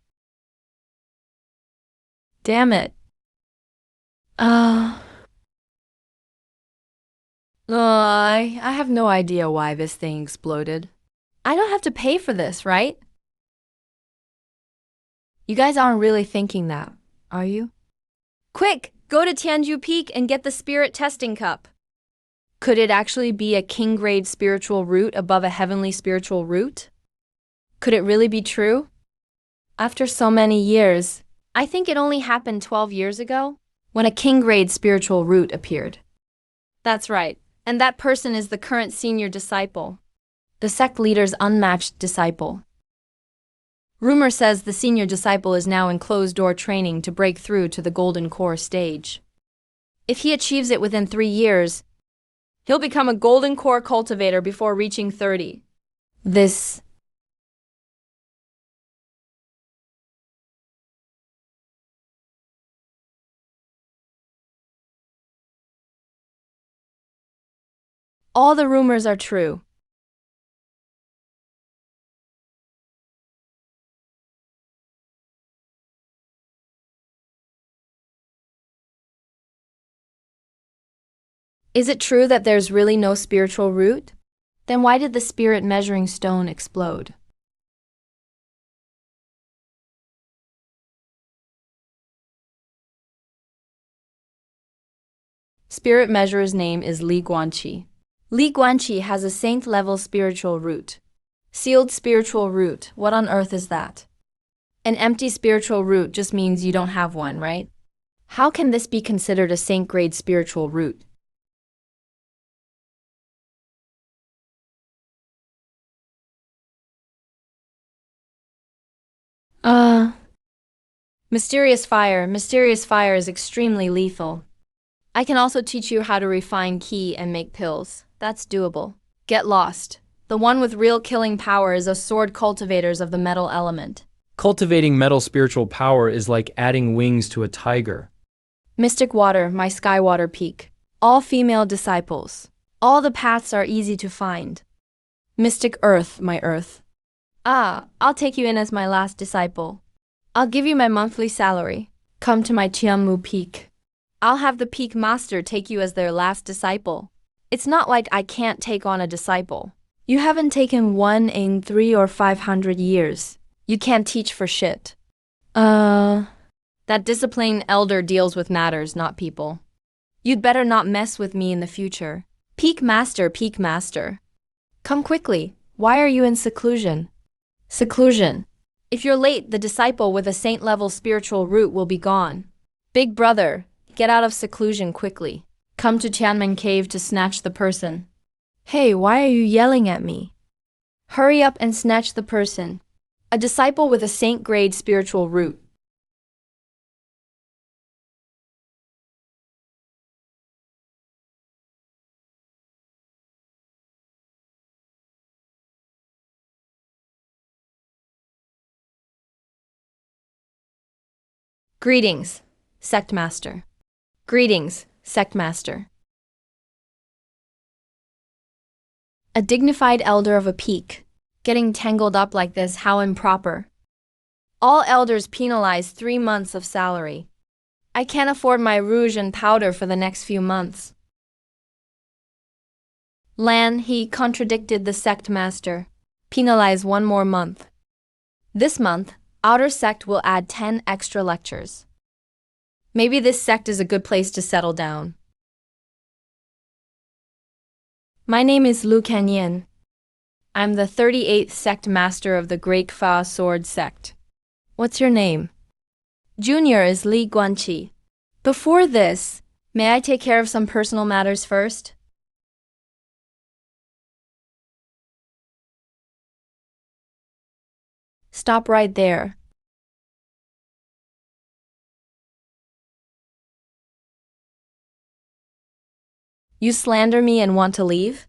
Damn it. I have no idea why this thing exploded. I don't have to pay for this, right? You guys aren't really thinking that, are you? Quick, go to Tianju Peak and get the spirit testing cup. Could it actually be a king grade spiritual root above a heavenly spiritual root? Could it really be true? After so many years, I think it only happened 12 years ago, when a king grade spiritual root appeared. That's right, and that person is the current senior disciple, the sect leader's unmatched disciple. Rumor says the senior disciple is now in closed-door training to break through to the golden core stage. If he achieves it within 3 years, he'll become a golden core cultivator before reaching 30. This All the rumors are true. Is it true that there's really no spiritual root? Then why did the spirit measuring stone explode? Spirit measurer's name is Li Guanqi. Li Guanqi has a saint-level spiritual root. Sealed spiritual root, what on earth is that? An empty spiritual root just means you don't have one, right? How can this be considered a saint-grade spiritual root? Uh, Mysterious fire. Mysterious fire is extremely lethal. I can also teach you how to refine qi and make pills. That's doable. Get lost. The one with real killing power is a sword cultivators of the metal element. Cultivating metal spiritual power is like adding wings to a tiger. Mystic water, my skywater peak. All female disciples. All the paths are easy to find. Mystic earth, my earth. I'll take you in as my last disciple. I'll give you my monthly salary. Come to my Qianmu peak. I'll have the peak master take you as their last disciple. It's not like I can't take on a disciple. You haven't taken one in 300 or 500 years. You can't teach for shit. That disciplined elder deals with matters, not people. You'd better not mess with me in the future. Peak master, peak master. Come quickly. Why are you in seclusion? Seclusion. If you're late, the disciple with a saint-level spiritual root will be gone. Big brother, get out of seclusion quickly. Come to Tianmen Cave to snatch the person. Hey, why are you yelling at me? Hurry up and snatch the person. A disciple with a saint-grade spiritual root. Greetings, sect master. Greetings, sect master. A dignified elder of a peak. Getting tangled up like this, how improper. All elders penalized 3 months of salary. I can't afford my rouge and powder for the next few months. Lan, he contradicted the sect master. Penalize 1 more month. This month, outer sect will add 10 extra lectures. Maybe this sect is a good place to settle down. My name is Lu Kanyan. I'm the 38th sect master of the Great Fa Sword sect. What's your name? Junior is Li Guanqi. Before this, may I take care of some personal matters first? Stop right there. You slander me and want to leave?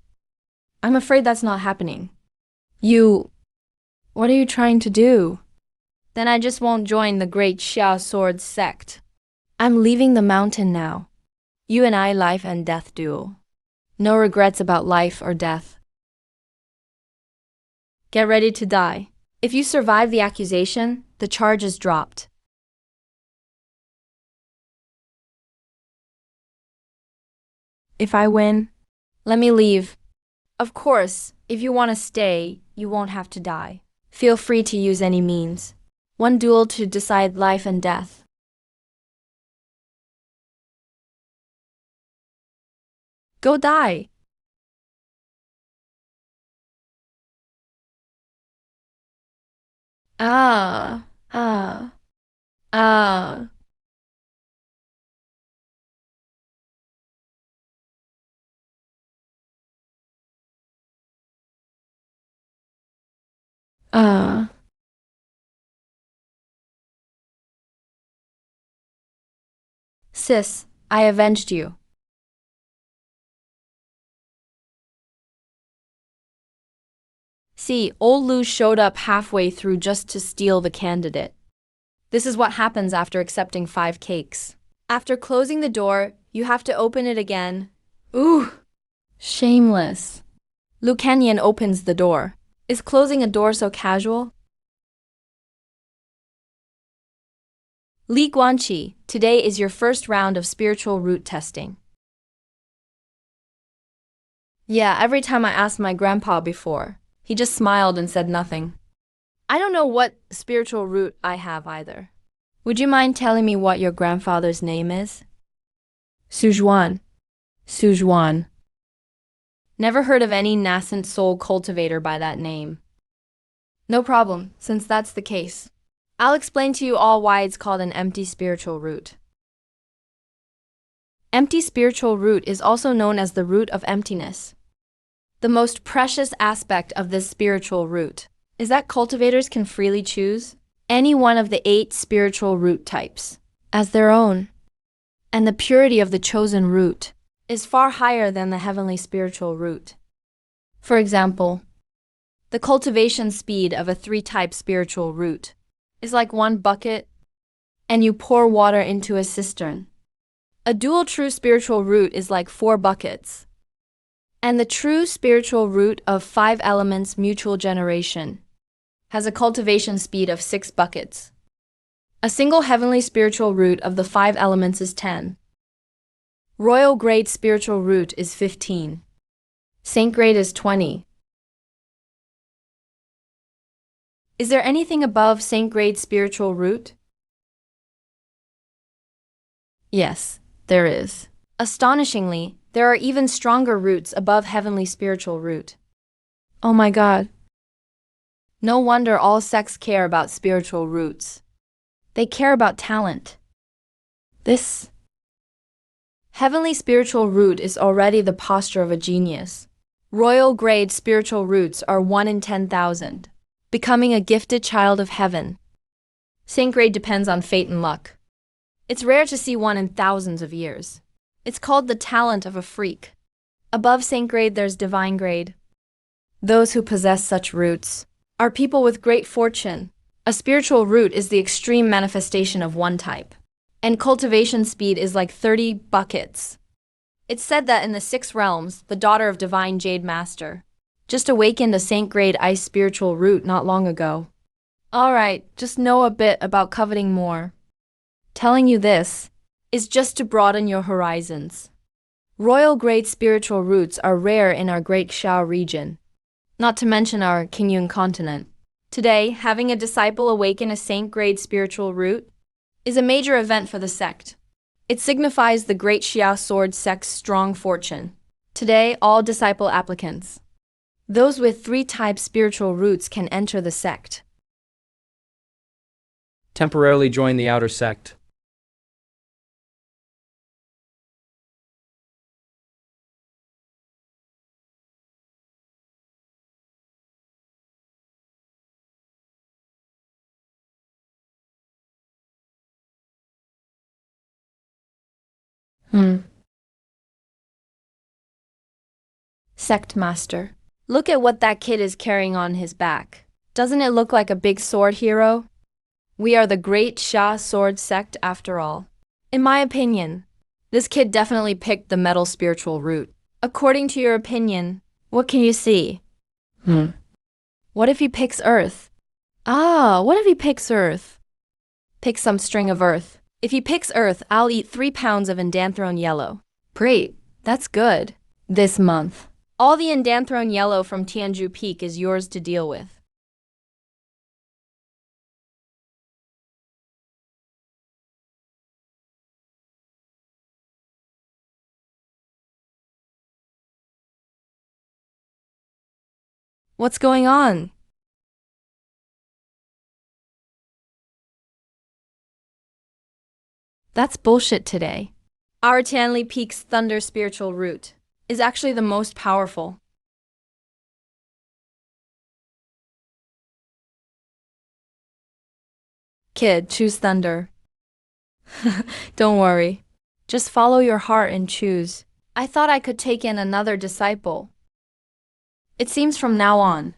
I'm afraid that's not happening. What are you trying to do? Then I just won't join the Great Xia Sword sect. I'm leaving the mountain now. You and I, life and death duel. No regrets about life or death. Get ready to die. If you survive the accusation, the charge is dropped. If I win, let me leave. Of course, if you want to stay, you won't have to die. Feel free to use any means. One duel to decide life and death. Go die. Ah, ah, ah. Sis, I avenged you. See, old Lou showed up halfway through just to steal the candidate. This is what happens after accepting 5 cakes. After closing the door, you have to open it again. Ooh, shameless. Liu Kenyan opens the door. Is closing a door so casual? Li Guanqi, today is your first round of spiritual root testing. Yeah, every time I asked my grandpa before, he just smiled and said nothing. I don't know what spiritual root I have either. Would you mind telling me what your grandfather's name is? Sujuan. Sujuan. Never heard of any nascent soul cultivator by that name. No problem, since that's the case. I'll explain to you all why it's called an empty spiritual root. Empty spiritual root is also known as the root of emptiness. The most precious aspect of this spiritual root is that cultivators can freely choose any one of the 8 spiritual root types as their own. And the purity of the chosen root is far higher than the heavenly spiritual root. For example, the cultivation speed of a 3-type spiritual root is like 1 bucket and you pour water into a cistern. A dual true spiritual root is like 4 buckets. And the true spiritual root of 5 elements mutual generation has a cultivation speed of 6 buckets. A single heavenly spiritual root of the 5 elements is 10. Royal grade spiritual root is 15. Saint grade is 20. Is there anything above saint grade spiritual root? Yes, there is. Astonishingly, there are even stronger roots above heavenly spiritual root. Oh my God. No wonder all sects care about spiritual roots. They care about talent. This heavenly spiritual root is already the posture of a genius. Royal grade spiritual roots are 1 in 10,000. Becoming a gifted child of heaven. Saint grade depends on fate and luck. It's rare to see one in thousands of years. It's called the talent of a freak. Above saint grade there's divine grade. Those who possess such roots are people with great fortune. A spiritual root is the extreme manifestation of 1 type. And cultivation speed is like 30 buckets. It's said that in the 6 realms, the daughter of divine Jade Master just awakened a saint grade ice spiritual root not long ago. Alright, just know a bit about coveting more. Telling you this is just to broaden your horizons. Royal grade spiritual roots are rare in our Great Xiao region, not to mention our Qingyun continent. Today, having a disciple awaken a saint grade spiritual root is a major event for the sect. It signifies the Great Xiao Sword sect's strong fortune. Today, all disciple applicants, those with 3-type spiritual roots, can enter the sect. Temporarily join the outer sect. Sect Master. Look at what that kid is carrying on his back. Doesn't it look like a big sword hero? We are the Great Xia Sword sect after all. In my opinion, this kid definitely picked the metal spiritual root. According to your opinion, what can you see? What if he picks earth? What if he picks earth? Pick some string of earth. If he picks earth, I'll eat 3 pounds of Indanthron yellow. Great, that's good. This month. All the Indanthron yellow from Tianju Peak is yours to deal with. What's going on? That's bullshit today. Our Tianli Peak's Thunder spiritual root is actually the most powerful. Kid, choose Thunder. Don't worry. Just follow your heart and choose. I thought I could take in another disciple. It seems from now on,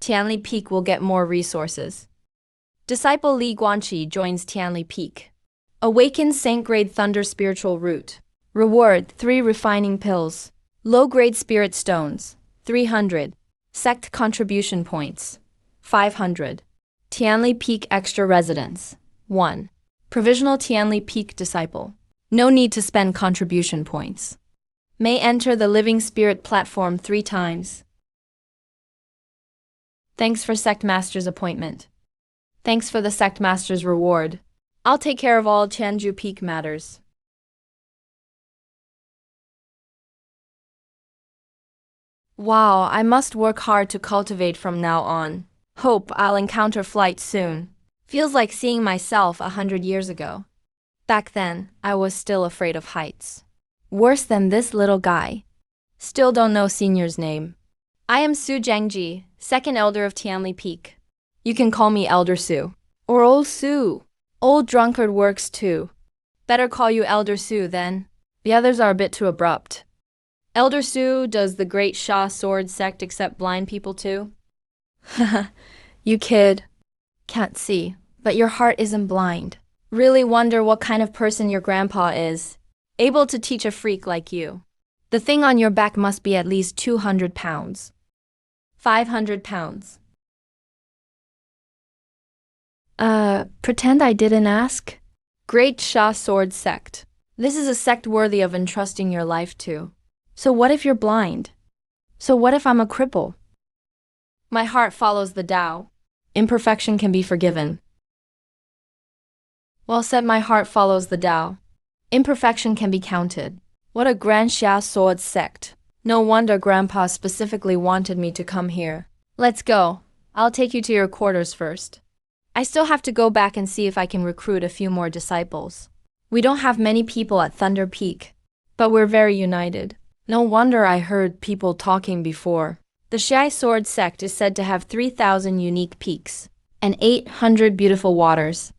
Tianli Peak will get more resources. Disciple Li Guanqi joins Tianli Peak. Awaken Saint-grade Thunder Spiritual Root. Reward 3 refining pills. Low-grade spirit stones 300. Sect contribution points 500. Tianli Peak extra residence 1. Provisional Tianli Peak disciple. No need to spend contribution points. May enter the Living Spirit platform 3 times. Thanks for Sect Master's appointment. Thanks for the Sect Master's reward. I'll take care of all Tianju Peak matters. Wow, I must work hard to cultivate from now on. Hope I'll encounter flight soon. Feels like seeing myself 100 years ago. Back then, I was still afraid of heights. Worse than this little guy. Still don't know senior's name. I am Su Jiangji, second elder of Tianli Peak. You can call me Elder Su. Or Old Su. Old drunkard works too. Better call you Elder Su then. The others are a bit too abrupt. Elder Su, does the Great Sha Sword sect accept blind people too? Haha, you kid. Can't see, but your heart isn't blind. Really wonder what kind of person your grandpa is. Able to teach a freak like you. The thing on your back must be at least 200 pounds. 500 pounds. Pretend I didn't ask? Great Sha Sword sect. This is a sect worthy of entrusting your life to. So what if you're blind? So what if I'm a cripple? My heart follows the Tao. Imperfection can be forgiven. Well said, my heart follows the Tao. Imperfection can be counted. What a grand Xia Sword sect. No wonder Grandpa specifically wanted me to come here. Let's go. I'll take you to your quarters first. I still have to go back and see if I can recruit a few more disciples. We don't have many people at Thunder Peak, but we're very united. No wonder I heard people talking before. The Xia Sword sect is said to have 3,000 unique peaks and 800 beautiful waters.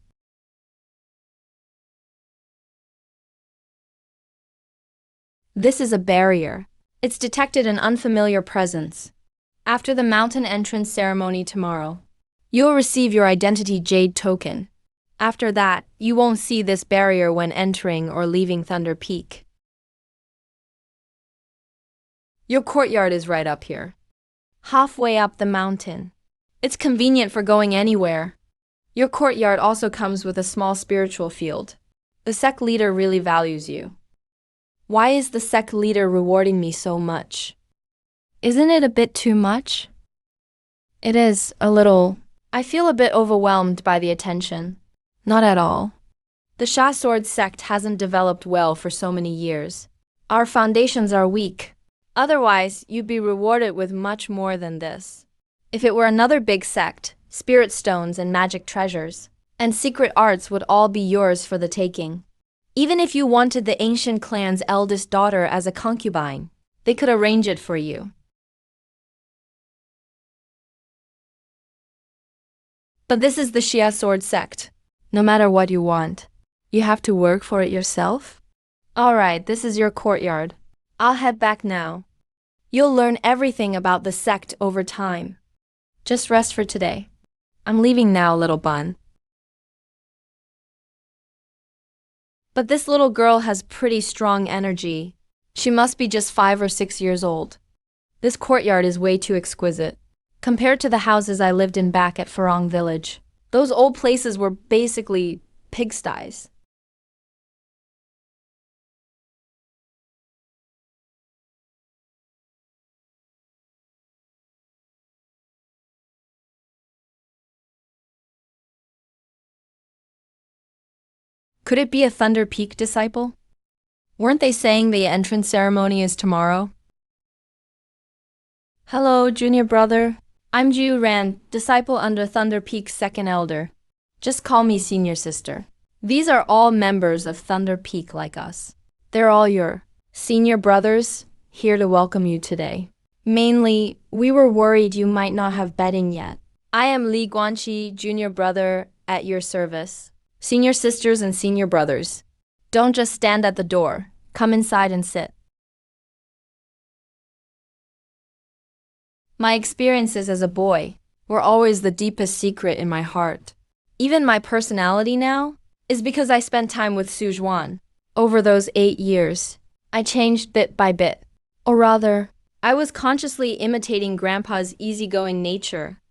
This is a barrier. It's detected an unfamiliar presence. After the mountain entrance ceremony tomorrow, you'll receive your identity jade token. After that, you won't see this barrier when entering or leaving Thunder Peak. Your courtyard is right up here. Halfway up the mountain. It's convenient for going anywhere. Your courtyard also comes with a small spiritual field. The sect leader really values you. Why is the sect leader rewarding me so much? Isn't it a bit too much? It is, a little. I feel a bit overwhelmed by the attention. Not at all. The Sha Sword sect hasn't developed well for so many years. Our foundations are weak. Otherwise, you'd be rewarded with much more than this. If it were another big sect, spirit stones and magic treasures, and secret arts would all be yours for the taking. Even if you wanted the ancient clan's eldest daughter as a concubine, they could arrange it for you. But this is the Xia Sword sect. No matter what you want, you have to work for it yourself? Alright, this is your courtyard. I'll head back now. You'll learn everything about the sect over time. Just rest for today. I'm leaving now, little bun. But this little girl has pretty strong energy. She must be just 5 or 6 years old. This courtyard is way too exquisite. Compared to the houses I lived in back at Farong village, those old places were basically pigsties. Could it be a Thunder Peak disciple? Weren't they saying the entrance ceremony is tomorrow? Hello, junior brother. I'm Jiu Ran, disciple under Thunder Peak's second elder. Just call me senior sister. These are all members of Thunder Peak like us. They're all your senior brothers, here to welcome you today. Mainly, we were worried you might not have bedding yet. I am Li Guanqi, junior brother, at your service. Senior sisters and senior brothers, Don't just stand at the door. Come inside and sit. My experiences as a boy were always the deepest secret in my heart. Even my personality now is because I spent time with Sujuan. Over those 8 years, I changed bit by bit. Or rather, I was consciously imitating Grandpa's easygoing nature.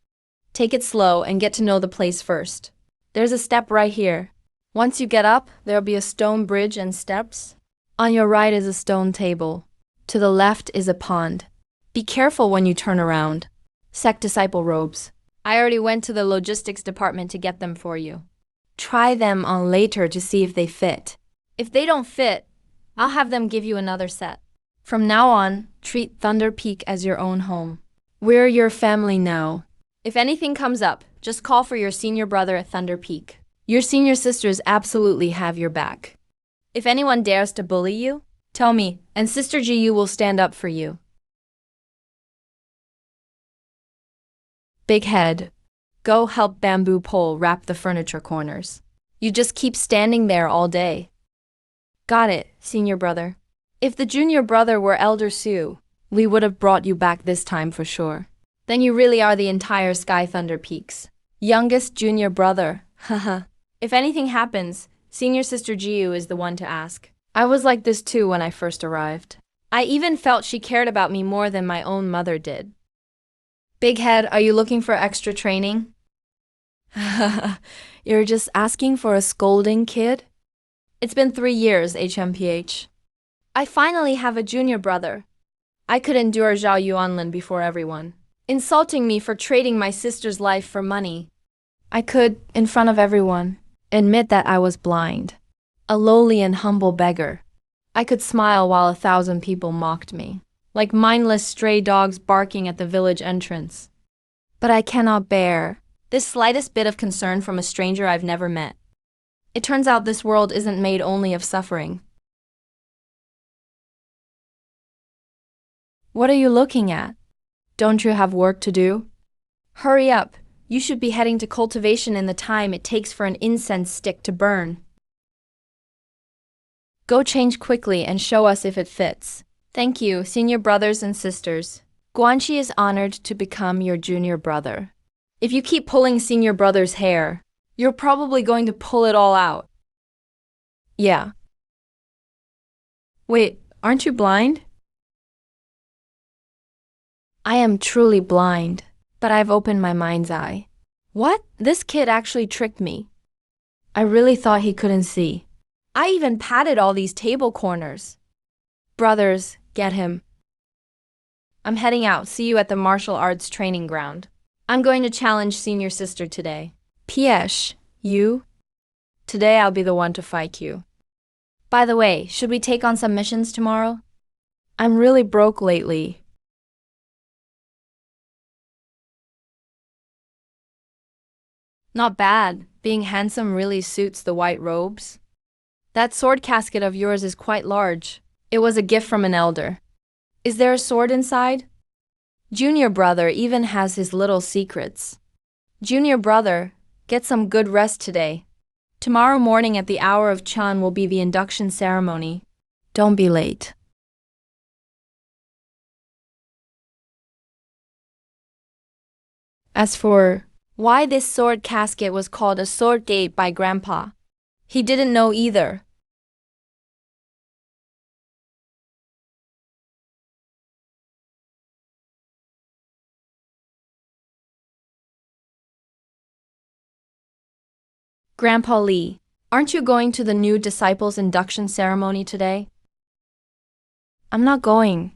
Take it slow and get to know the place first. There's a step right here. Once you get up, there'll be a stone bridge and steps. On your right is a stone table. To the left is a pond. Be careful when you turn around. Sect disciple robes. I already went to the logistics department to get them for you. Try them on later to see if they fit. If they don't fit, I'll have them give you another set. From now on, treat Thunder Peak as your own home. We're your family now. If anything comes up, just call for your senior brother at Thunder Peak. Your senior sisters absolutely have your back. If anyone dares to bully you, tell me, and Sister Jiyu will stand up for you. Big head. Go help bamboo pole wrap the furniture corners. You just keep standing there all day. Got it, senior brother. If the junior brother were Elder Sue, we would have brought you back this time for sure. Then you really are the entire Sky Thunder Peaks. Youngest junior brother, haha. If anything happens, senior sister Jiu is the one to ask. I was like this too when I first arrived. I even felt she cared about me more than my own mother did. Big head, are you looking for extra training? You're just asking for a scolding, kid? It's been 3 years, HMPH. I finally have a junior brother. I could endure Zhao Yuanlin before everyone, insulting me for trading my sister's life for money. I could, in front of everyone, admit that I was blind, a lowly and humble beggar. I could smile while 1,000 people mocked me, like mindless stray dogs barking at the village entrance. But I cannot bear this slightest bit of concern from a stranger I've never met. It turns out this world isn't made only of suffering. What are you looking at? Don't you have work to do? Hurry up. You should be heading to cultivation in the time it takes for an incense stick to burn. Go change quickly and show us if it fits. Thank you, senior brothers and sisters. Guanxi is honored to become your junior brother. If you keep pulling senior brother's hair, you're probably going to pull it all out. Yeah. Wait, aren't you blind? I am truly blind, but I've opened my mind's eye. What? This kid actually tricked me. I really thought he couldn't see. I even patted all these table corners. Brothers, get him. I'm heading out. See you at the martial arts training ground. I'm going to challenge senior sister today. P.S. You? Today I'll be the one to fight you. By the way, should we take on some missions tomorrow? I'm really broke lately. Not bad. Being handsome really suits the white robes. That sword casket of yours is quite large. It was a gift from an elder. Is there a sword inside? Junior brother even has his little secrets. Junior brother, get some good rest today. Tomorrow morning at the hour of Chan will be the induction ceremony. Don't be late. As for why this sword casket was called a sword gate by Grandpa, he didn't know either. Grandpa Lee, aren't you going to the new disciples' induction ceremony today? I'm not going.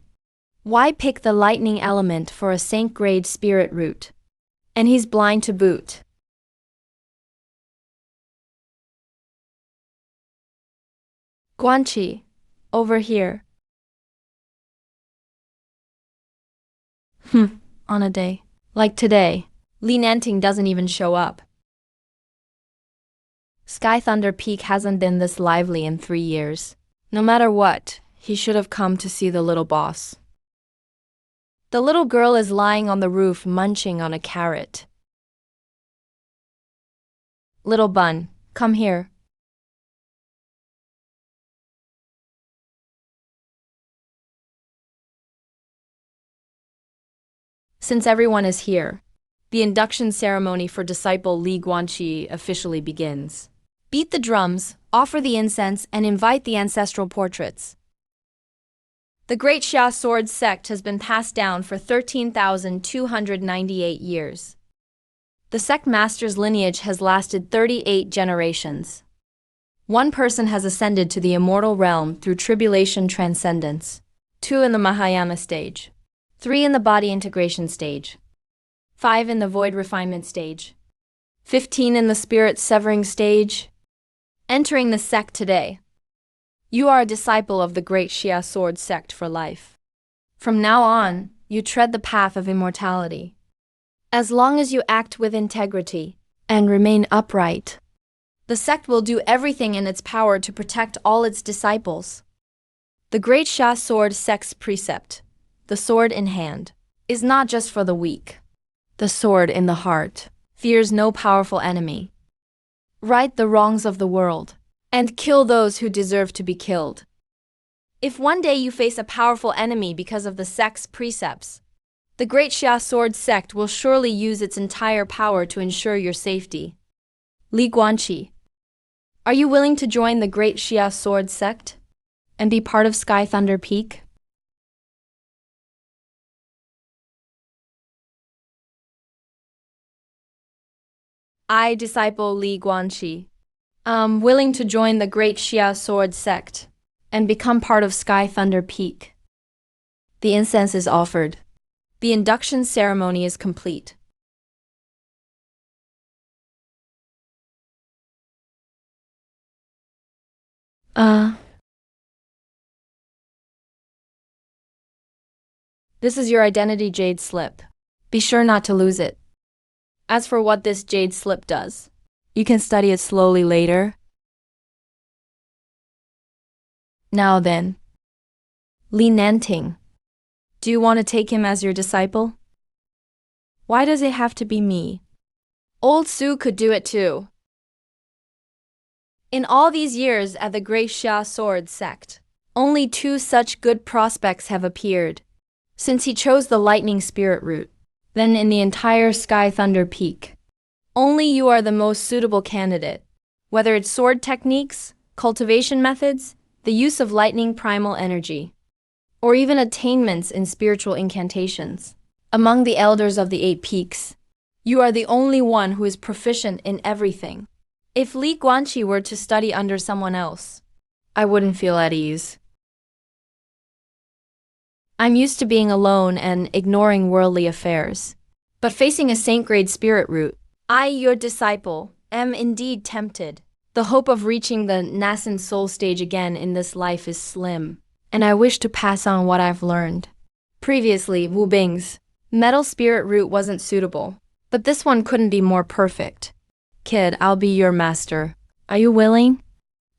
Why pick the lightning element for a saint-grade spirit root? And he's blind to boot. Guanxi, over here. On a day like today, Li Nanting doesn't even show up. Sky Thunder Peak hasn't been this lively in 3 years. No matter what, he should have come to see the little boss. The little girl is lying on the roof munching on a carrot. Little bun, come here. Since everyone is here, the induction ceremony for disciple Li Guanqi officially begins. Beat the drums, offer the incense, and invite the ancestral portraits. The Great Xia Sword sect has been passed down for 13,298 years. The sect master's lineage has lasted 38 generations. One person has ascended to the immortal realm through tribulation transcendence, 2 in the Mahayana stage, 3 in the body integration stage, 5 in the void refinement stage, 15 in the spirit severing stage. Entering the sect today, you are a disciple of the Great Xia Sword sect for life. From now on, you tread the path of immortality. As long as you act with integrity and remain upright, the sect will do everything in its power to protect all its disciples. The Great Xia Sword sect's precept, the sword in hand, is not just for the weak. The sword in the heart fears no powerful enemy. Right the wrongs of the world and kill those who deserve to be killed. If one day you face a powerful enemy because of the sect's precepts, the Great Xia Sword sect will surely use its entire power to ensure your safety. Li Guanqi, are you willing to join the Great Xia Sword sect and be part of Sky Thunder Peak? I, disciple Li Guanqi, am willing to join the Great Xia Sword sect and become part of Sky Thunder Peak. The incense is offered. The induction ceremony is complete. This is your identity jade slip. Be sure not to lose it. As for what this jade slip does, you can study it slowly later. Now then, Li Nanting, do you want to take him as your disciple? Why does it have to be me? Old Su could do it too. In all these years at the Great Xia Sword sect, only 2 such good prospects have appeared. Since he chose the lightning spirit route, then in the entire Sky Thunder Peak, only you are the most suitable candidate. Whether it's sword techniques, cultivation methods, the use of lightning primal energy, or even attainments in spiritual incantations. Among the elders of the 8 peaks, you are the only one who is proficient in everything. If Li Guanqi were to study under someone else, I wouldn't feel at ease. I'm used to being alone and ignoring worldly affairs. But facing a saint-grade spirit route, I, your disciple, am indeed tempted. The hope of reaching the nascent soul stage again in this life is slim, and I wish to pass on what I've learned. Previously, Wu Bing's metal spirit route wasn't suitable, but this one couldn't be more perfect. Kid, I'll be your master. Are you willing?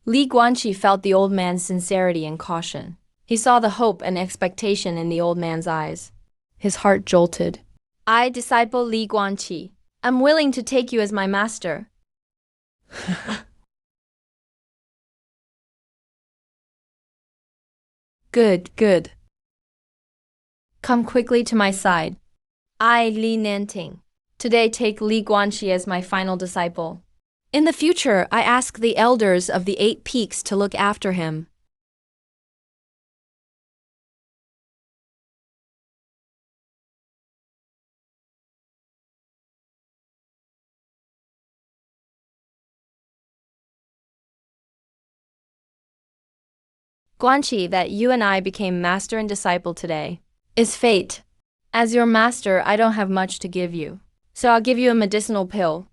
Li Guanqi felt the old man's sincerity and caution. He saw the hope and expectation in the old man's eyes. His heart jolted. I, disciple Li Guanqi, am willing to take you as my master. Good, good. Come quickly to my side. I, Li Nanting, today take Li Guanqi as my final disciple. In the future, I ask the elders of the 8 peaks to look after him. Guanqi, that you and I became master and disciple today, is fate. As your master, I don't have much to give you, so I'll give you a medicinal pill.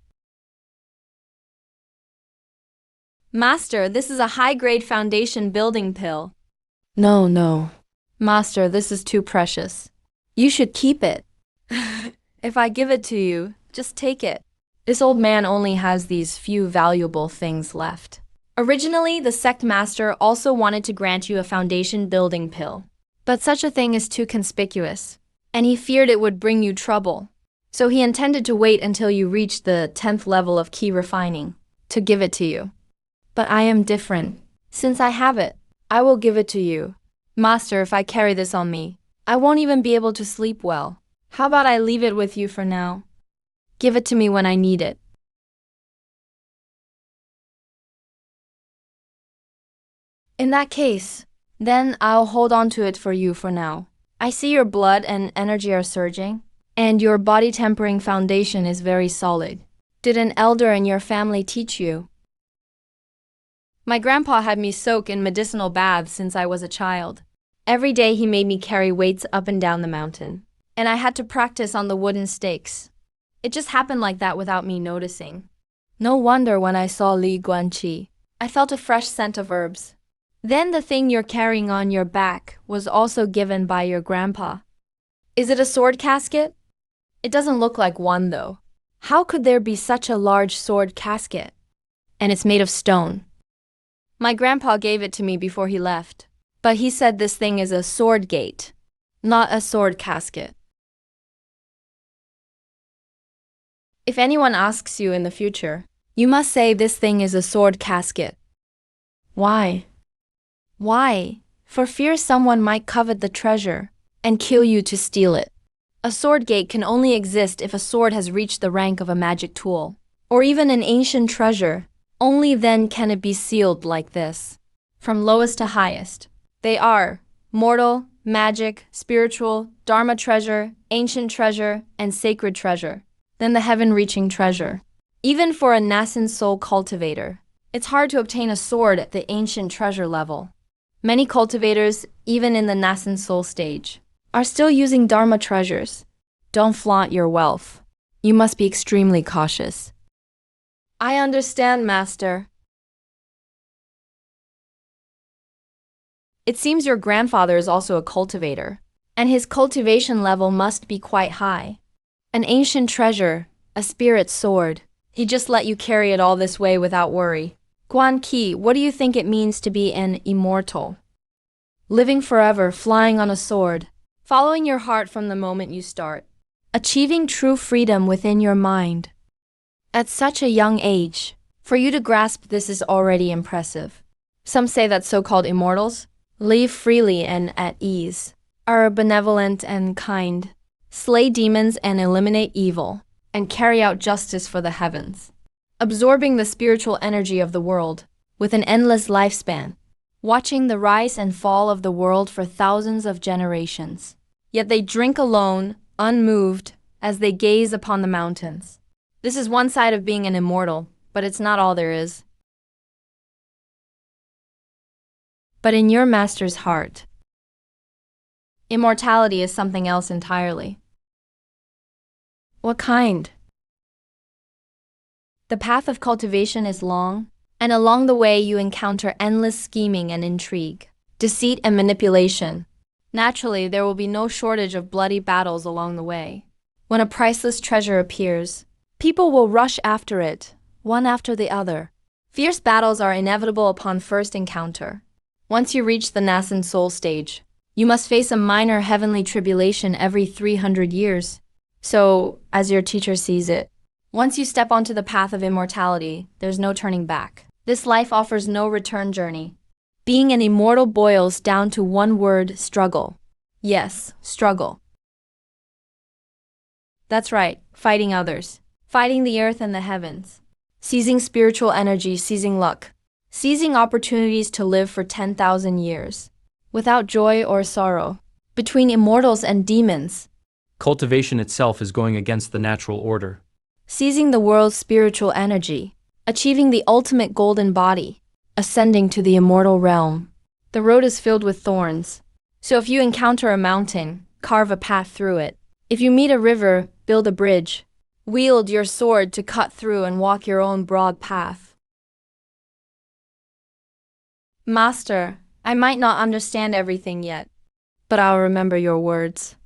Master, this is a high-grade foundation building pill. No, no. Master, this is too precious. You should keep it. If I give it to you, just take it. This old man only has these few valuable things left. Originally, the sect master also wanted to grant you a foundation building pill, but such a thing is too conspicuous, and he feared it would bring you trouble. So he intended to wait until you reached the 10th level of key refining to give it to you. But I am different. Since I have it, I will give it to you. Master, if I carry this on me, I won't even be able to sleep well. How about I leave it with you for now? Give it to me when I need it. In that case, then I'll hold on to it for you for now. I see your blood and energy are surging, and your body tempering foundation is very solid. Did an elder in your family teach you? My grandpa had me soak in medicinal baths since I was a child. Every day he made me carry weights up and down the mountain, and I had to practice on the wooden stakes. It just happened like that without me noticing. No wonder when I saw Li Guanqi, I felt a fresh scent of herbs. Then the thing you're carrying on your back was also given by your grandpa. Is it a sword casket? It doesn't look like one though. How could there be such a large sword casket? And it's made of stone. My grandpa gave it to me before he left, but he said this thing is a sword gate, not a sword casket. If anyone asks you in the future, you must say this thing is a sword casket. Why? Why? For fear someone might covet the treasure and kill you to steal it. A sword gate can only exist if a sword has reached the rank of a magic tool, or even an ancient treasure. Only then can it be sealed like this. From lowest to highest. They are mortal, magic, spiritual, dharma treasure, ancient treasure, and sacred treasure. Then the heaven-reaching treasure. Even for a nascent soul cultivator, it's hard to obtain a sword at the ancient treasure level. Many cultivators, even in the nascent soul stage, are still using dharma treasures. Don't flaunt your wealth. You must be extremely cautious. I understand, Master. It seems your grandfather is also a cultivator, and his cultivation level must be quite high. An ancient treasure, a spirit sword. He just let you carry it all this way without worry. Guan Qi, what do you think it means to be an immortal? Living forever, flying on a sword, following your heart from the moment you start, achieving true freedom within your mind. At such a young age, for you to grasp this is already impressive. Some say that so-called immortals live freely and at ease, are benevolent and kind, slay demons and eliminate evil, and carry out justice for the heavens, absorbing the spiritual energy of the world with an endless lifespan, watching the rise and fall of the world for thousands of generations. Yet they drink alone, unmoved, as they gaze upon the mountains. This is one side of being an immortal, but it's not all there is. But in your master's heart, immortality is something else entirely. What kind? The path of cultivation is long, and along the way you encounter endless scheming and intrigue, deceit and manipulation. Naturally, there will be no shortage of bloody battles along the way. When a priceless treasure appears, people will rush after it, one after the other. Fierce battles are inevitable upon first encounter. Once you reach the nascent soul stage, you must face a minor heavenly tribulation every 300 years. So, as your teacher sees it, once you step onto the path of immortality, there's no turning back. This life offers no return journey. Being an immortal boils down to one word: struggle. Yes, struggle. That's right, fighting others, fighting the earth and the heavens, seizing spiritual energy, seizing luck, seizing opportunities to live for 10,000 years, without joy or sorrow, between immortals and demons. Cultivation itself is going against the natural order. Seizing the world's spiritual energy, achieving the ultimate golden body, ascending to the immortal realm. The road is filled with thorns, so if you encounter a mountain, carve a path through it. If you meet a river, build a bridge. Wield your sword to cut through and walk your own broad path. Master, I might not understand everything yet, but I'll remember your words.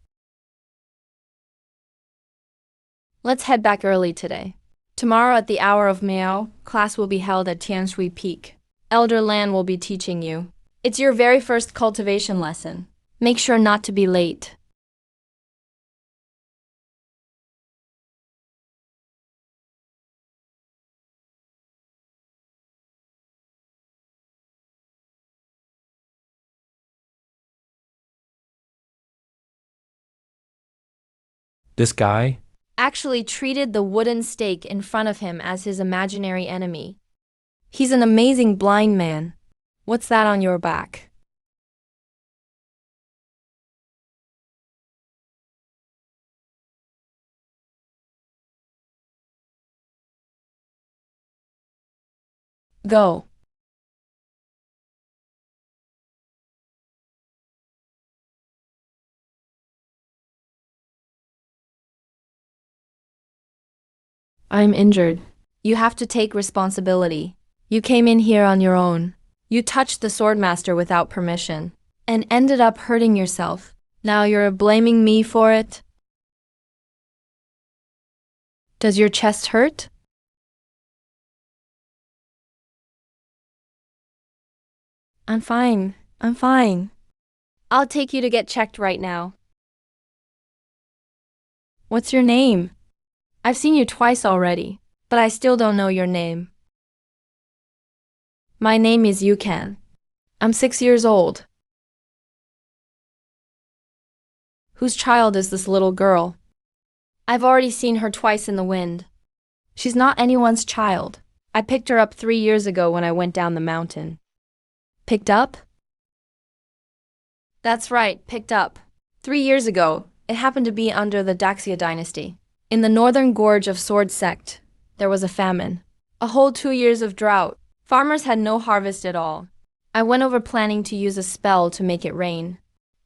Let's head back early today. Tomorrow at the hour of Miao, class will be held at Tianshui Peak. Elder Lan will be teaching you. It's your very first cultivation lesson. Make sure not to be late. This guy? Actually treated the wooden stake in front of him as his imaginary enemy. He's an amazing blind man. What's that on your back? Go. I'm injured. You have to take responsibility. You came in here on your own. You touched the swordmaster without permission and ended up hurting yourself. Now you're blaming me for it? Does your chest hurt? I'm fine. I'm fine. I'll take you to get checked right now. What's your name? I've seen you twice already, but I still don't know your name. My name is Yukan. I'm 6 years old. Whose child is this little girl? I've already seen her twice in the wind. She's not anyone's child. I picked her up 3 years ago when I went down the mountain. Picked up? That's right, picked up. 3 years ago, it happened to be under the Daxia dynasty. In the northern gorge of Sword Sect, there was a famine. A whole 2 years of drought. Farmers had no harvest at all. I went over planning to use a spell to make it rain.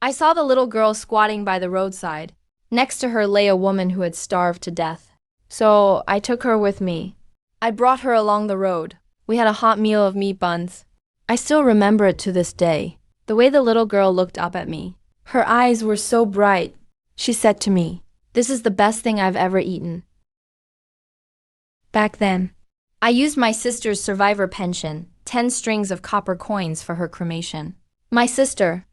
I saw the little girl squatting by the roadside. Next to her lay a woman who had starved to death. So I took her with me. I brought her along the road. We had a hot meal of meat buns. I still remember it to this day. The way the little girl looked up at me. Her eyes were so bright. She said to me, "This is the best thing I've ever eaten." Back then, I used my sister's survivor pension, 10 strings of copper coins for her cremation. My sister.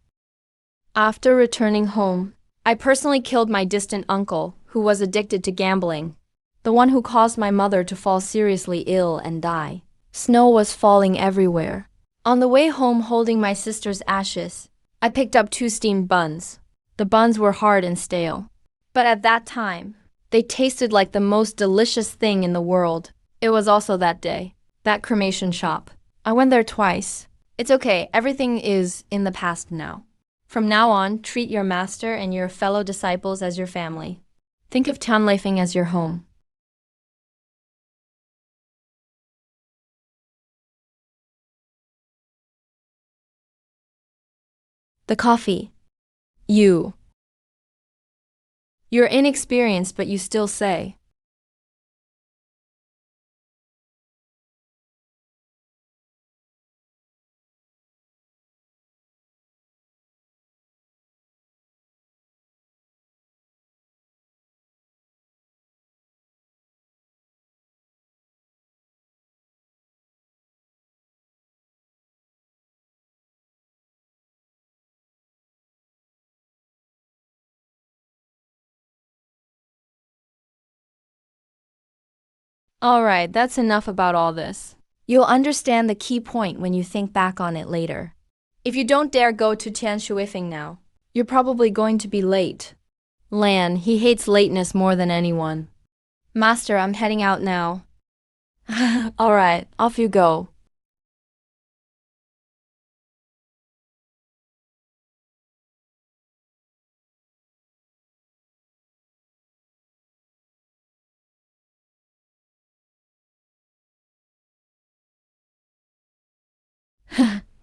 After returning home, I personally killed my distant uncle, who was addicted to gambling. The one who caused my mother to fall seriously ill and die. Snow was falling everywhere. On the way home holding my sister's ashes, I picked up 2 steamed buns. The buns were hard and stale. But at that time, they tasted like the most delicious thing in the world. It was also that day, that cremation shop. I went there twice. It's okay, everything is in the past now. From now on, treat your master and your fellow disciples as your family. Think of Tianleifeng as your home. The coffee. You're inexperienced, but you still say. Alright, that's enough about all this. You'll understand the key point when you think back on it later. If you don't dare go to Tianshuifeng now, you're probably going to be late. Lan, he hates lateness more than anyone. Master, I'm heading out now. Alright, off you go.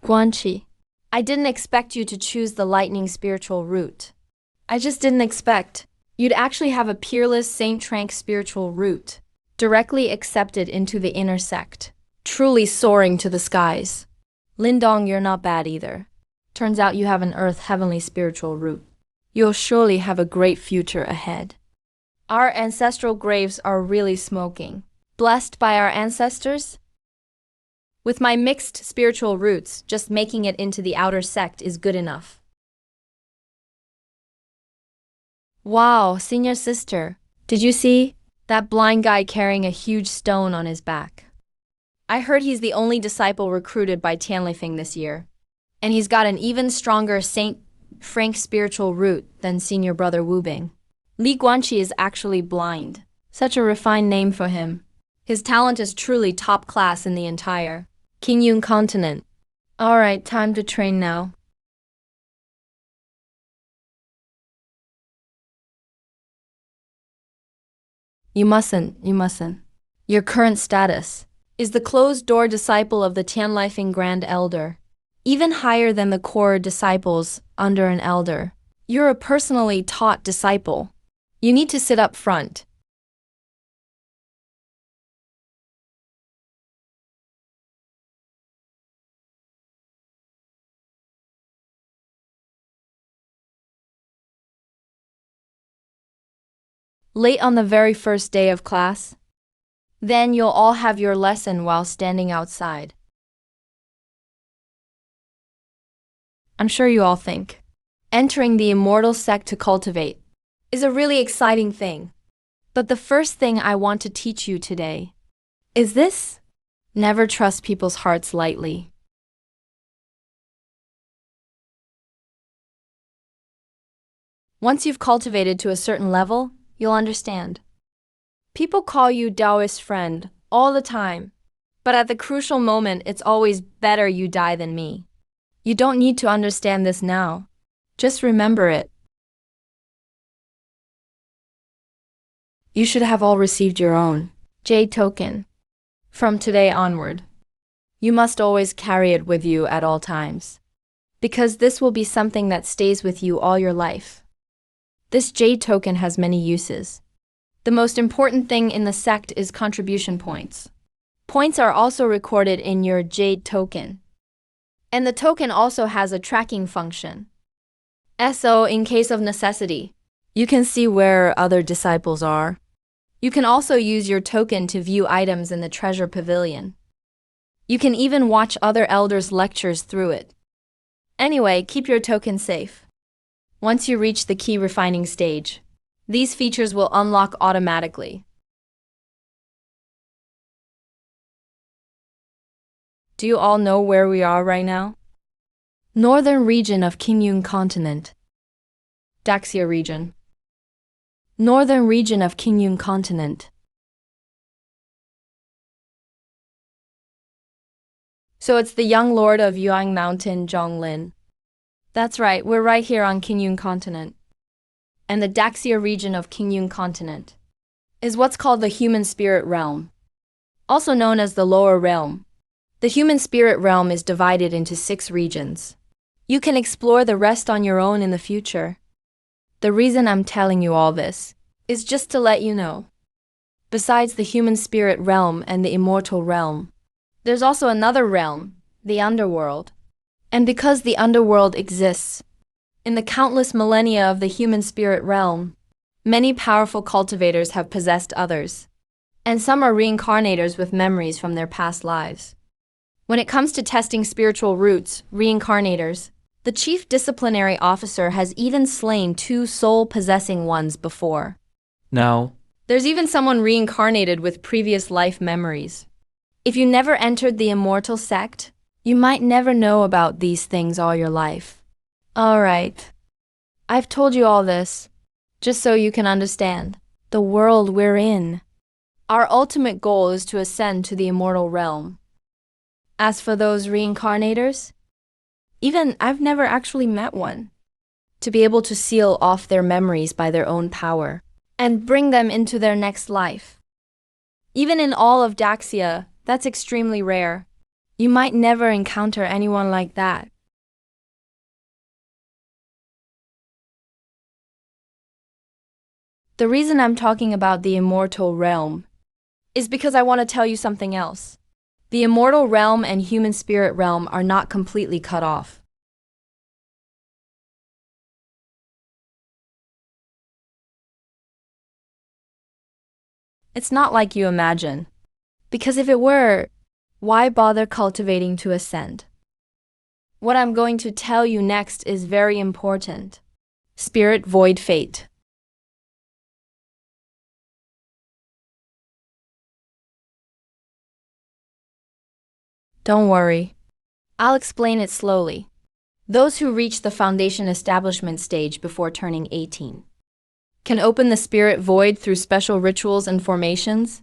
Guanqi, I didn't expect you to choose the lightning spiritual route. I just didn't expect you'd actually have a peerless Saint Trank spiritual route, directly accepted into the inner sect, truly soaring to the skies. Lindong, you're not bad either. Turns out you have an earth heavenly spiritual route. You'll surely have a great future ahead. Our ancestral graves are really smoking. Blessed by our ancestors? With my mixed spiritual roots, just making it into the outer sect is good enough. Wow, senior sister, did you see that blind guy carrying a huge stone on his back? I heard he's the only disciple recruited by Tianleifeng this year, and he's got an even stronger Saint Frank spiritual root than senior brother Wu Bing. Li Guanqi is actually blind. Such a refined name for him. His talent is truly top class in the entire Qingyun continent. Alright, time to train now. You mustn't. Your current status is the closed-door disciple of the Tianlifeng Grand Elder. Even higher than the core disciples under an elder. You're a personally taught disciple. You need to sit up front. Late on the very first day of class? Then you'll all have your lesson while standing outside. I'm sure you all think entering the immortal sect to cultivate is a really exciting thing. But the first thing I want to teach you today is this: never trust people's hearts lightly. Once you've cultivated to a certain level, you'll understand. People call you Taoist friend all the time, but at the crucial moment, it's always better you die than me. You don't need to understand this now. Just remember it. You should have all received your own Jade token. From today onward, you must always carry it with you at all times, because this will be something that stays with you all your life. This Jade token has many uses. The most important thing in the sect is contribution points. Points are also recorded in your Jade token. And the token also has a tracking function. So, in case of necessity, you can see where other disciples are. You can also use your token to view items in the treasure pavilion. You can even watch other elders' lectures through it. Anyway, keep your token safe. Once you reach the key refining stage, these features will unlock automatically. Do you all know where we are right now? Northern region of Qingyun continent. Daxia region. Northern region of Qingyun continent. So it's the young lord of Yuan Mountain, Zhonglin. That's right, we're right here on Qingyun continent. And the Daxia region of Qingyun continent is what's called the human spirit realm, also known as the lower realm. The human spirit realm is divided into 6 regions. You can explore the rest on your own in the future. The reason I'm telling you all this is just to let you know. Besides the human spirit realm and the immortal realm, there's also another realm, the underworld. And because the underworld exists, in the countless millennia of the human spirit realm, many powerful cultivators have possessed others, and some are reincarnators with memories from their past lives. When it comes to testing spiritual roots, reincarnators, the chief disciplinary officer has even slain 2 soul-possessing ones before. Now, There's even someone reincarnated with previous life memories. If you never entered the immortal sect, you might never know about these things all your life. Alright. I've told you all this, just so you can understand the world we're in. Our ultimate goal is to ascend to the immortal realm. As for those reincarnators, even I've never actually met one. To be able to seal off their memories by their own power and bring them into their next life. Even in all of Daxia, that's extremely rare. You might never encounter anyone like that. The reason I'm talking about the immortal realm is because I want to tell you something else. The immortal realm and human spirit realm are not completely cut off. It's not like you imagine. Because if it were, why bother cultivating to ascend? What I'm going to tell you next is very important. Spirit void fate. Don't worry. I'll explain it slowly. Those who reach the foundation establishment stage before turning 18 can open the spirit void through special rituals and formations.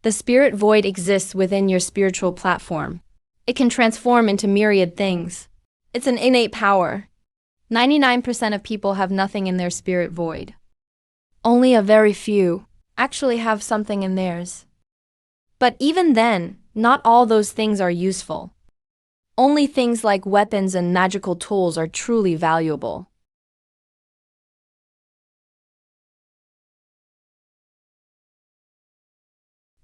The spirit void exists within your spiritual platform. It can transform into myriad things. It's an innate power. 99% of people have nothing in their spirit void. Only a very few actually have something in theirs. But even then, not all those things are useful. Only things like weapons and magical tools are truly valuable.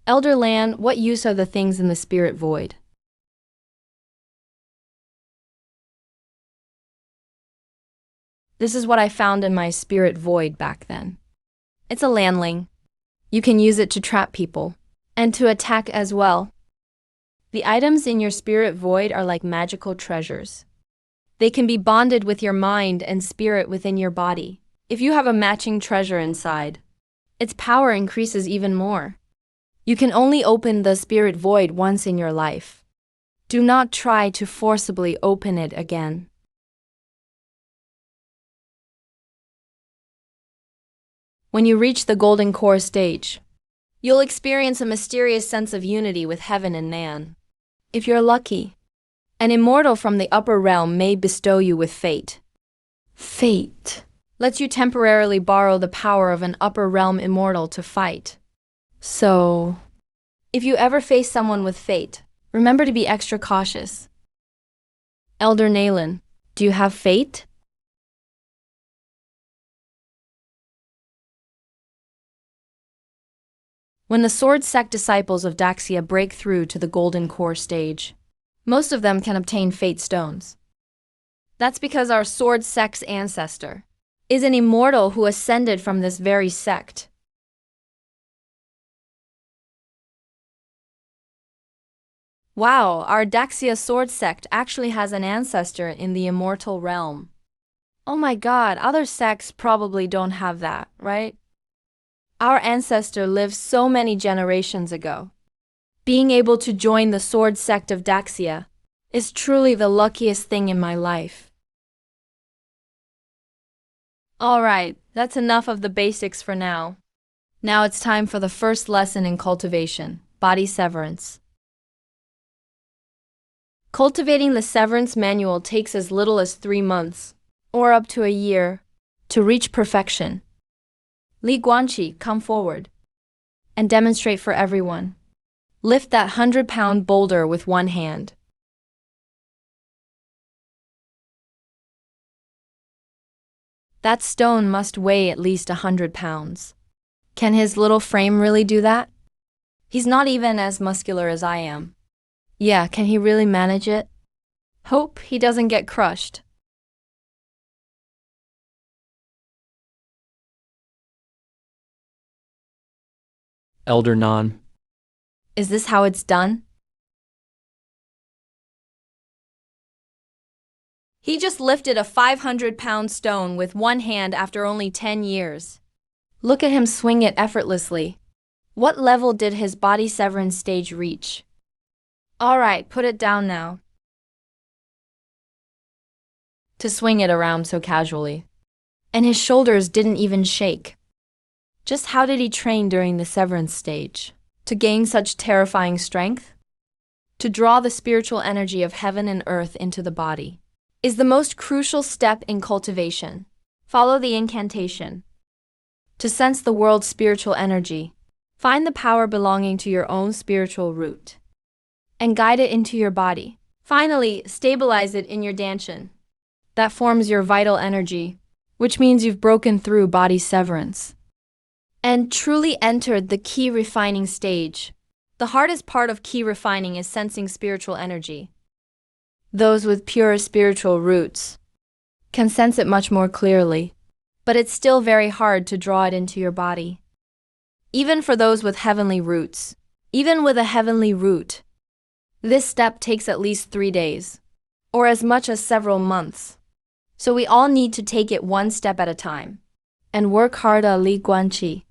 Elder Lan, what use are the things in the spirit void? This is what I found in my spirit void back then. It's a landling. You can use it to trap people and to attack as well. The items in your spirit void are like magical treasures. They can be bonded with your mind and spirit within your body. If you have a matching treasure inside, its power increases even more. You can only open the spirit void once in your life. Do not try to forcibly open it again. When you reach the golden core stage, you'll experience a mysterious sense of unity with heaven and Nan. If you're lucky, an immortal from the upper realm may bestow you with fate. Fate lets you temporarily borrow the power of an upper realm immortal to fight. So, if you ever face someone with fate, remember to be extra cautious. Elder Naylan, do you have fate? When the sword sect disciples of Daxia break through to the golden core stage, most of them can obtain fate stones. That's because our sword sect's ancestor is an immortal who ascended from this very sect. Wow, our Daxia sword sect actually has an ancestor in the immortal realm. Oh my god, other sects probably don't have that, right? Our ancestor lived so many generations ago. Being able to join the sword sect of Daxia is truly the luckiest thing in my life. Alright, that's enough of the basics for now. Now it's time for the first lesson in cultivation, body severance. Cultivating the severance manual takes as little as 3 months, or up to a year, to reach perfection. Li Guanqi, come forward and demonstrate for everyone. Lift that 100-pound boulder with one hand. That stone must weigh at least 100 pounds. Can his little frame really do that? He's not even as muscular as I am. Yeah, can he really manage it? Hope he doesn't get crushed. Elder Nan. Is this how it's done? He just lifted a 500-pound stone with one hand after only 10 years. Look at him swing it effortlessly. What level did his body severance stage reach? Alright, put it down now. To swing it around so casually. And his shoulders didn't even shake. Just how did he train during the severance stage? To gain such terrifying strength? To draw the spiritual energy of heaven and earth into the body is the most crucial step in cultivation. Follow the incantation. To sense the world's spiritual energy, find the power belonging to your own spiritual root and guide it into your body. Finally, stabilize it in your danshan. That forms your vital energy, which means you've broken through body severance and truly entered the key refining stage. The hardest part of key refining is sensing spiritual energy. Those with pure spiritual roots can sense it much more clearly, but it's still very hard to draw it into your body. Even for those with heavenly roots, even with a heavenly root, this step takes at least 3 days, or as much as several months. So we all need to take it one step at a time and work hard at Li Guanqi.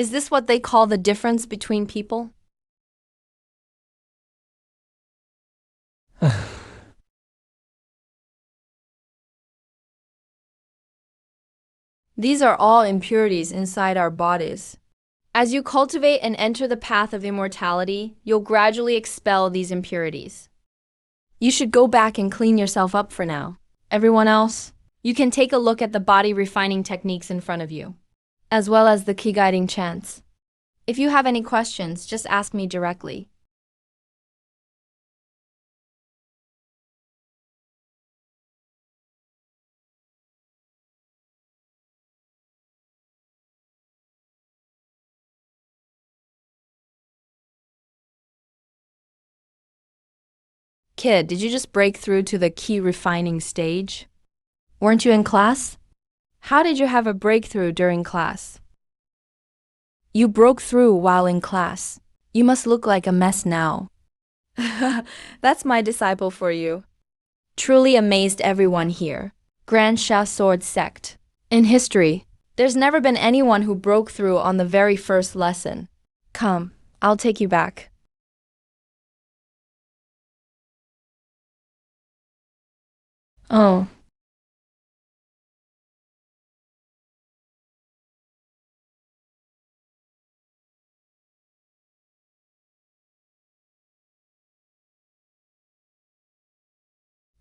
Is this what they call the difference between people? These are all impurities inside our bodies. As you cultivate and enter the path of immortality, you'll gradually expel these impurities. You should go back and clean yourself up for now. Everyone else, you can take a look at the body refining techniques in front of you, as well as the key guiding chants. If you have any questions, just ask me directly. Kid, did you just break through to the key refining stage? Weren't you in class? How did you have a breakthrough during class? You broke through while in class. You must look like a mess now. That's my disciple for you. Truly amazed everyone here. Grand Sha Sword sect. In history, there's never been anyone who broke through on the very first lesson. Come, I'll take you back. Oh,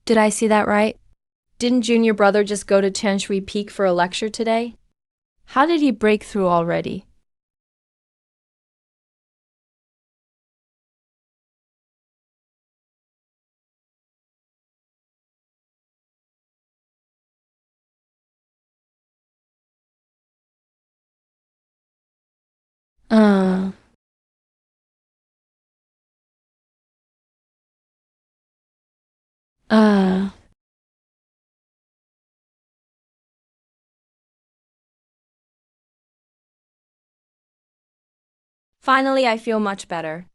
did I see that right? Didn't Junior Brother just go to Changxing Peak for a lecture today? How did he break through already? Uh, uh. Finally, I feel much better.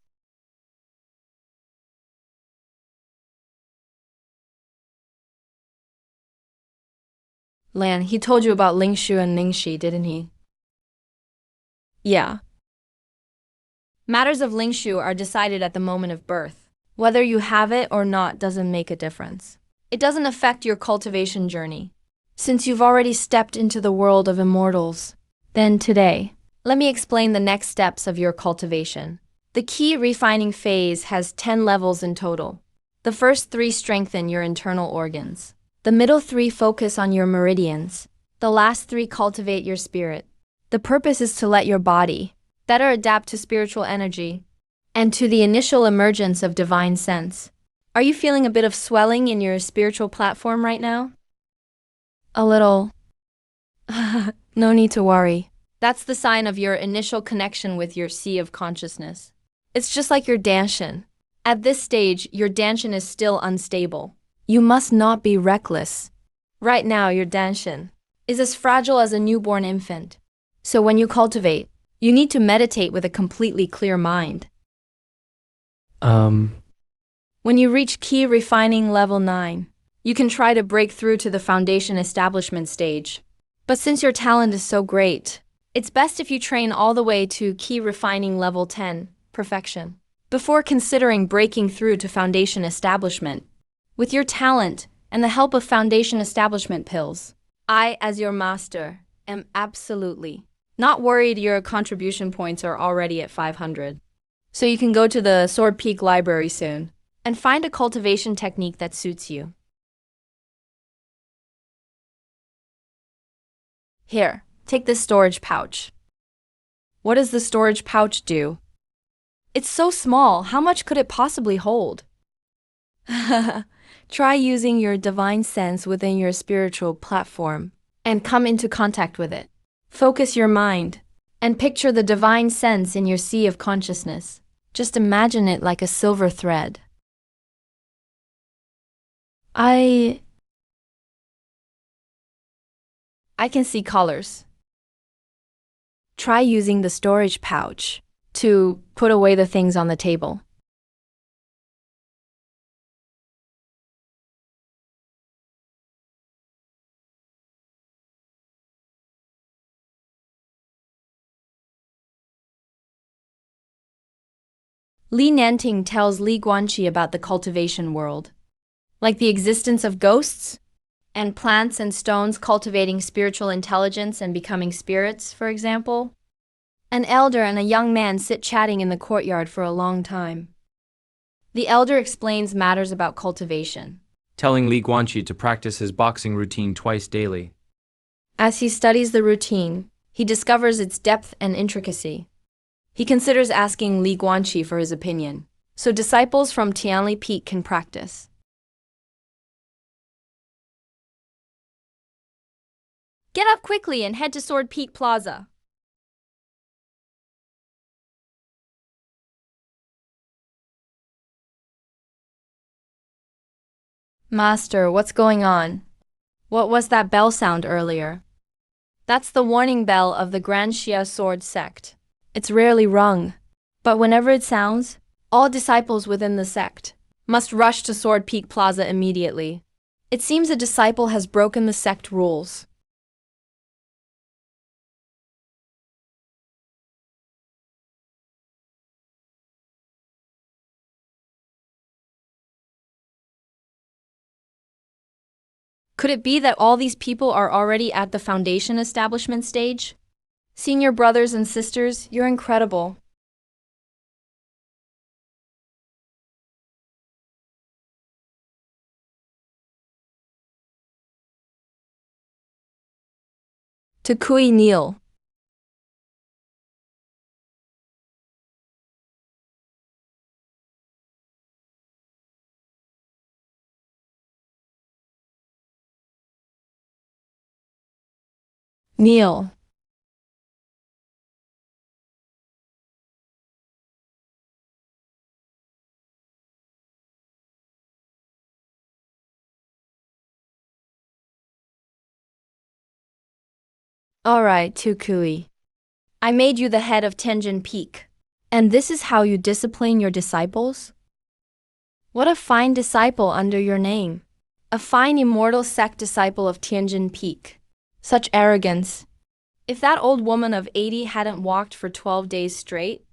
Lan, he told you about Lingshu and Ningxi, didn't he? Yeah. Matters of Lingshu are decided at the moment of birth. Whether you have it or not doesn't make a difference. It doesn't affect your cultivation journey. Since you've already stepped into the world of immortals, then today, let me explain the next steps of your cultivation. The key refining phase has 10 levels in total. The first 3 strengthen your internal organs. The middle 3 focus on your meridians. The last 3 cultivate your spirit. The purpose is to let your body better adapt to spiritual energy and to the initial emergence of divine sense. Are you feeling a bit of swelling in your spiritual platform right now? A little. No need to worry. That's the sign of your initial connection with your sea of consciousness. It's just like your danshin. At this stage, your danshin is still unstable. You must not be reckless. Right now, your danshin is as fragile as a newborn infant. So when you cultivate, you need to meditate with a completely clear mind. When you reach key refining level 9, you can try to break through to the foundation establishment stage. But since your talent is so great, it's best if you train all the way to key refining level 10, perfection, before considering breaking through to foundation establishment. With your talent and the help of foundation establishment pills, I, as your master, am absolutely not worried your contribution points are already at 500. So you can go to the Sword Peak library soon and find a cultivation technique that suits you. Here, take this storage pouch. What does the storage pouch do? It's so small, how much could it possibly hold? Try using your divine sense within your spiritual platform and come into contact with it. Focus your mind and picture the divine sense in your sea of consciousness. Just imagine it like a silver thread. I can see colors. Try using the storage pouch to put away the things on the table. Li Nanting tells Li Guanqi about the cultivation world, like the existence of ghosts and plants and stones cultivating spiritual intelligence and becoming spirits, for example. An elder and a young man sit chatting in the courtyard for a long time. The elder explains matters about cultivation. telling Li Guanqi to practice his boxing routine twice daily. As he studies the routine, he discovers its depth and intricacy. He considers asking Li Guanqi for his opinion, so disciples from Tianli Peak can practice. Get up quickly and head to Sword Peak Plaza. Master, what's going on? What was that bell sound earlier? That's the warning bell of the Grand Xia Sword sect. It's rarely rung, but whenever it sounds, all disciples within the sect must rush to Sword Peak Plaza immediately. It seems a disciple has broken the sect rules. Could it be that all these people are already at the foundation establishment stage? Senior brothers and sisters, you're incredible. To Kui kneel. Kneel. All right, to Kui. I made you the head of Tianjin Peak. And this is how you discipline your disciples? What a fine disciple under your name. A fine immortal sect disciple of Tianjin Peak. Such arrogance. If that old woman of 80 hadn't walked for 12 days straight,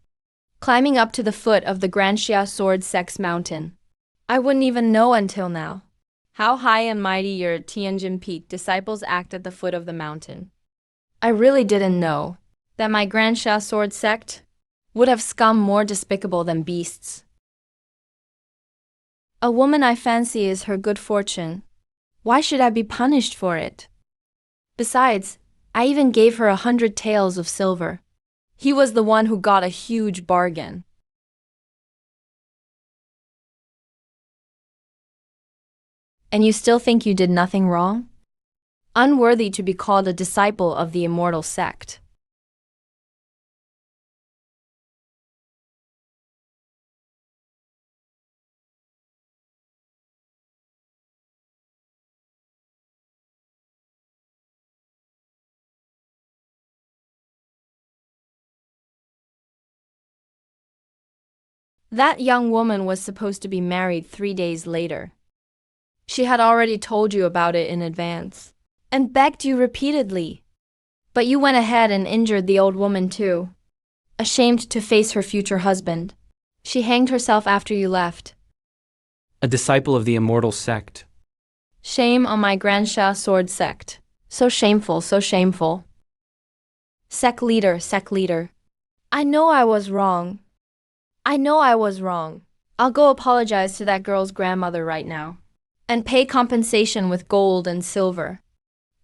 climbing up to the foot of the Grand Xia Sword Sect's mountain, I wouldn't even know until now how high and mighty your Tianjin Peak disciples act at the foot of the mountain. I really didn't know that my Grand Xia Sword Sect would have scum more despicable than beasts. A woman I fancy is her good fortune. Why should I be punished for it? Besides, I even gave her 100 taels of silver. He was the one who got a huge bargain. And you still think you did nothing wrong? Unworthy to be called a disciple of the immortal sect. That young woman was supposed to be married 3 days later. She had already told you about it in advance and begged you repeatedly. But you went ahead and injured the old woman too. Ashamed to face her future husband, she hanged herself after you left. A disciple of the immortal sect. Shame on my Grand Xia Sword Sect. So shameful, so shameful. Sect leader, sect leader. I know I was wrong. I know I was wrong. I'll go apologize to that girl's grandmother right now and pay compensation with gold and silver.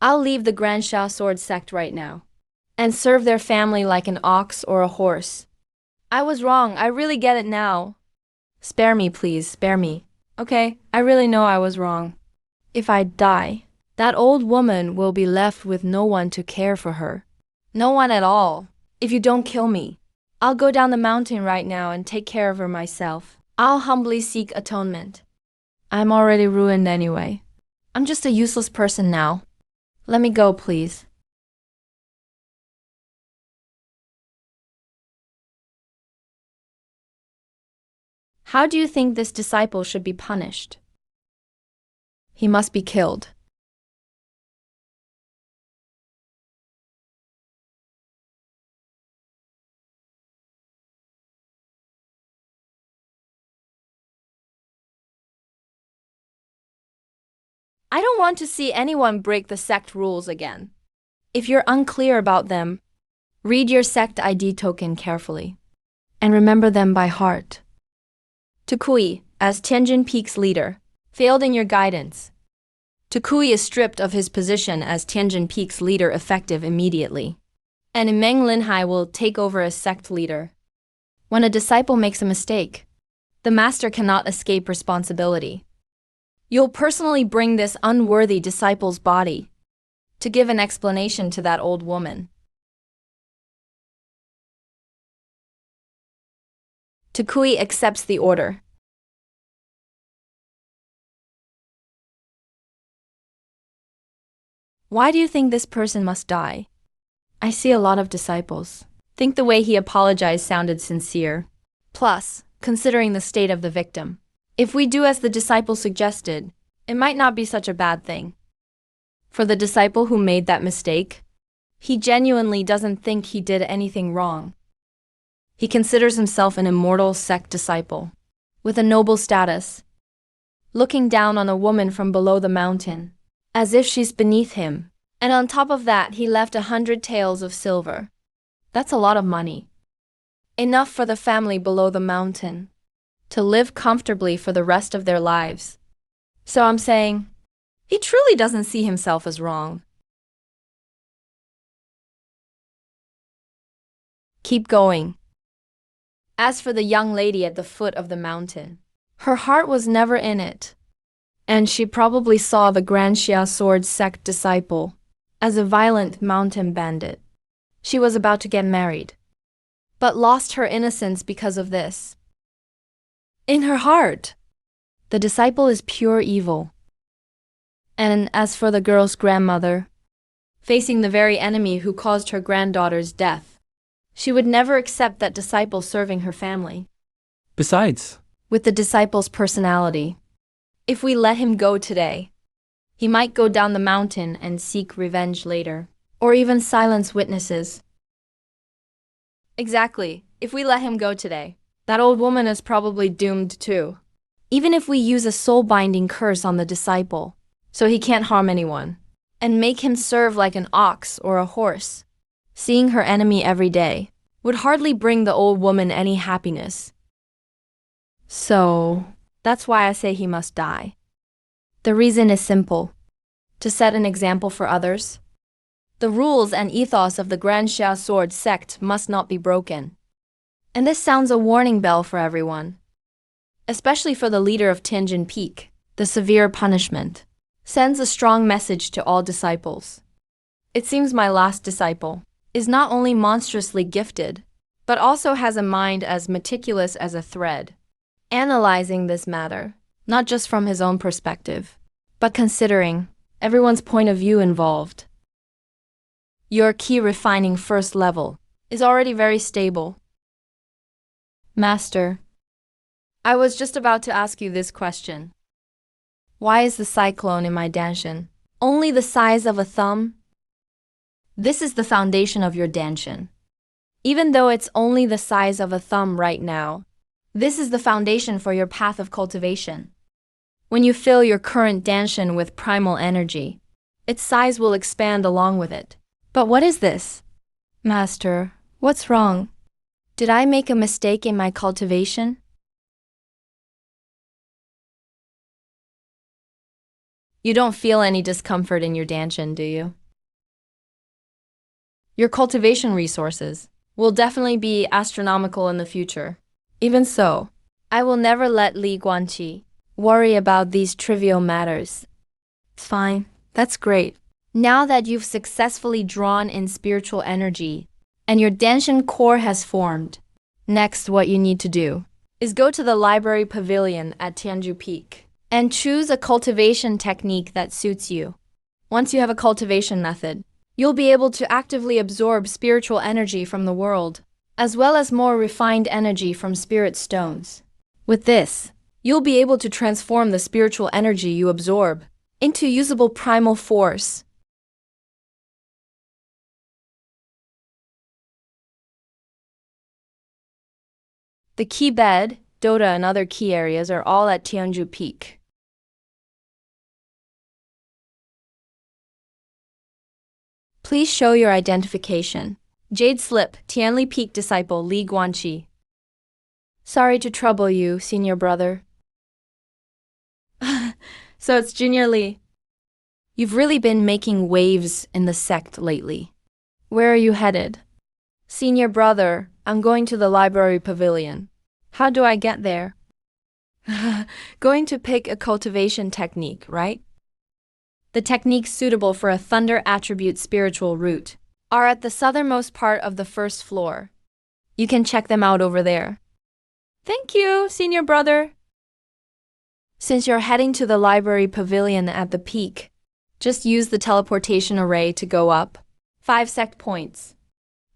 I'll leave the Grand Xia Sword Sect right now and serve their family like an ox or a horse. I was wrong. I really get it now. Spare me, please, spare me. Okay, I really know I was wrong. If I die, that old woman will be left with no one to care for her. No one at all. If you don't kill me, I'll go down the mountain right now and take care of her myself. I'll humbly seek atonement. I'm already ruined anyway. I'm just a useless person now. Let me go, please. How do you think this disciple should be punished? He must be killed. I don't want to see anyone break the sect rules again. If you're unclear about them, read your sect ID token carefully and remember them by heart. Tukui, as Tianjin Peak's leader, failed in your guidance. Tukui is stripped of his position as Tianjin Peak's leader effective immediately, and Meng Linhai will take over as sect leader. When a disciple makes a mistake, the master cannot escape responsibility. You'll personally bring this unworthy disciple's body to give an explanation to that old woman. Tukui accepts the order. Why do you think this person must die? I see a lot of disciples think the way he apologized sounded sincere. Plus, considering the state of the victim, if we do as the disciple suggested, it might not be such a bad thing. For the disciple who made that mistake, he genuinely doesn't think he did anything wrong. He considers himself an immortal sect disciple, with a noble status, looking down on a woman from below the mountain, as if she's beneath him. And on top of that, he left 100 taels of silver. That's a lot of money. Enough for the family below the mountain to live comfortably for the rest of their lives. So I'm saying, he truly doesn't see himself as wrong. Keep going. As for the young lady at the foot of the mountain, her heart was never in it, and she probably saw the Grand Xia Sword sect disciple as a violent mountain bandit. She was about to get married, but lost her innocence because of this. In her heart, the disciple is pure evil. And as for the girl's grandmother, facing the very enemy who caused her granddaughter's death, she would never accept that disciple serving her family. Besides, With the disciple's personality, if we let him go today, he might go down the mountain and seek revenge later, or even silence witnesses. Exactly, if we let him go today, that old woman is probably doomed too. Even if we use a soul-binding curse on the disciple, so he can't harm anyone, and make him serve like an ox or a horse, seeing her enemy every day would hardly bring the old woman any happiness. So, that's why I say he must die. The reason is simple: to set an example for others. The rules and ethos of the Grand Xia Sword sect must not be broken. And this sounds a warning bell for everyone, especially for the leader of Tianjin Peak. The severe punishment sends a strong message to all disciples. It seems my last disciple is not only monstrously gifted, but also has a mind as meticulous as a thread, analyzing this matter, not just from his own perspective, but considering everyone's point of view involved. Your key refining first level is already very stable. Master, I was just about to ask you this question. Why is the cyclone in my danshin only the size of a thumb? This is the foundation of your danshin. Even though it's only the size of a thumb right now, this is the foundation for your path of cultivation. When you fill your current danshin with primal energy, its size will expand along with it. But what is this? Master, what's wrong? Did I make a mistake in my cultivation? You don't feel any discomfort in your danshin, do you? Your cultivation resources will definitely be astronomical in the future. Even so, I will never let Li Guanqi worry about these trivial matters. It's fine. That's great. Now that you've successfully drawn in spiritual energy and your danshin core has formed, next what you need to do is go to the library pavilion at Tianju Peak and choose a cultivation technique that suits you. Once you have a cultivation method, you'll be able to actively absorb spiritual energy from the world, as well as more refined energy from spirit stones. With this, you'll be able to transform the spiritual energy you absorb into usable primal force. The key bed, Dota, and other key areas are all at Tianju Peak. Please show your identification. Jade Slip, Tianli Peak disciple Li Guanqi. Sorry to trouble you, senior brother. So it's Junior Li. You've really been making waves in the sect lately. Where are you headed? Senior brother, I'm going to the library pavilion. How do I get there? Going to pick a cultivation technique, right? The techniques suitable for a thunder attribute spiritual root are at the southernmost part of the first floor. You can check them out over there. Thank you, senior brother. Since you're heading to the library pavilion at the peak, just use the teleportation array to go up. 5 sect points.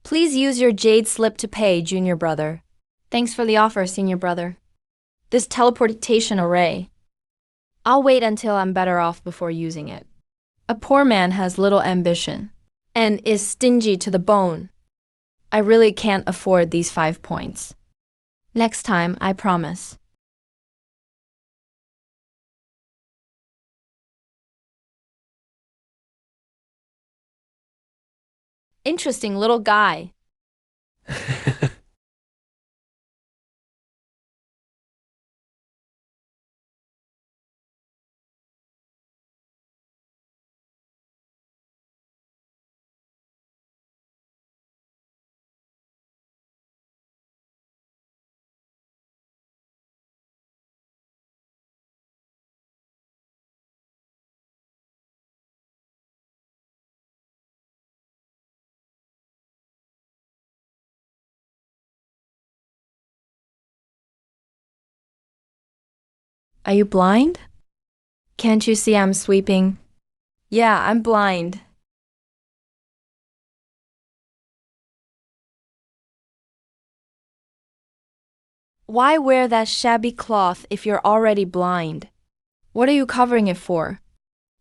Please use your jade slip to pay, junior brother. Thanks for the offer, senior brother. This teleportation array. I'll wait until I'm better off before using it. A poor man has little ambition and is stingy to the bone. I really can't afford these 5 points. Next time, I promise. Interesting little guy. Are you blind? Can't you see I'm sweeping? Yeah, I'm blind. Why wear that shabby cloth if you're already blind? What are you covering it for?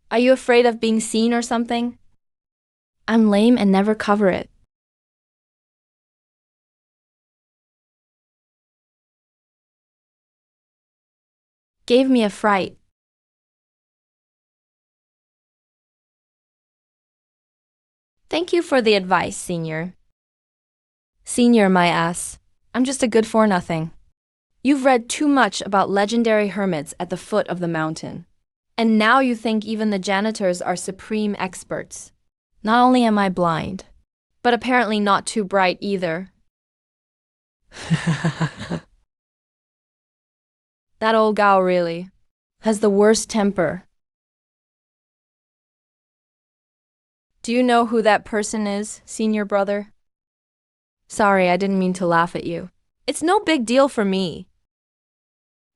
Are you afraid of being seen or something? I'm lame and never cover it. Gave me a fright. Thank you for the advice, senior. Senior, my ass. I'm just a good for nothing. You've read too much about legendary hermits at the foot of the mountain. And now you think even the janitors are supreme experts. Not only am I blind, but apparently not too bright either. That old gal really has the worst temper. Do you know who that person is, senior brother? Sorry, I didn't mean to laugh at you. It's no big deal for me.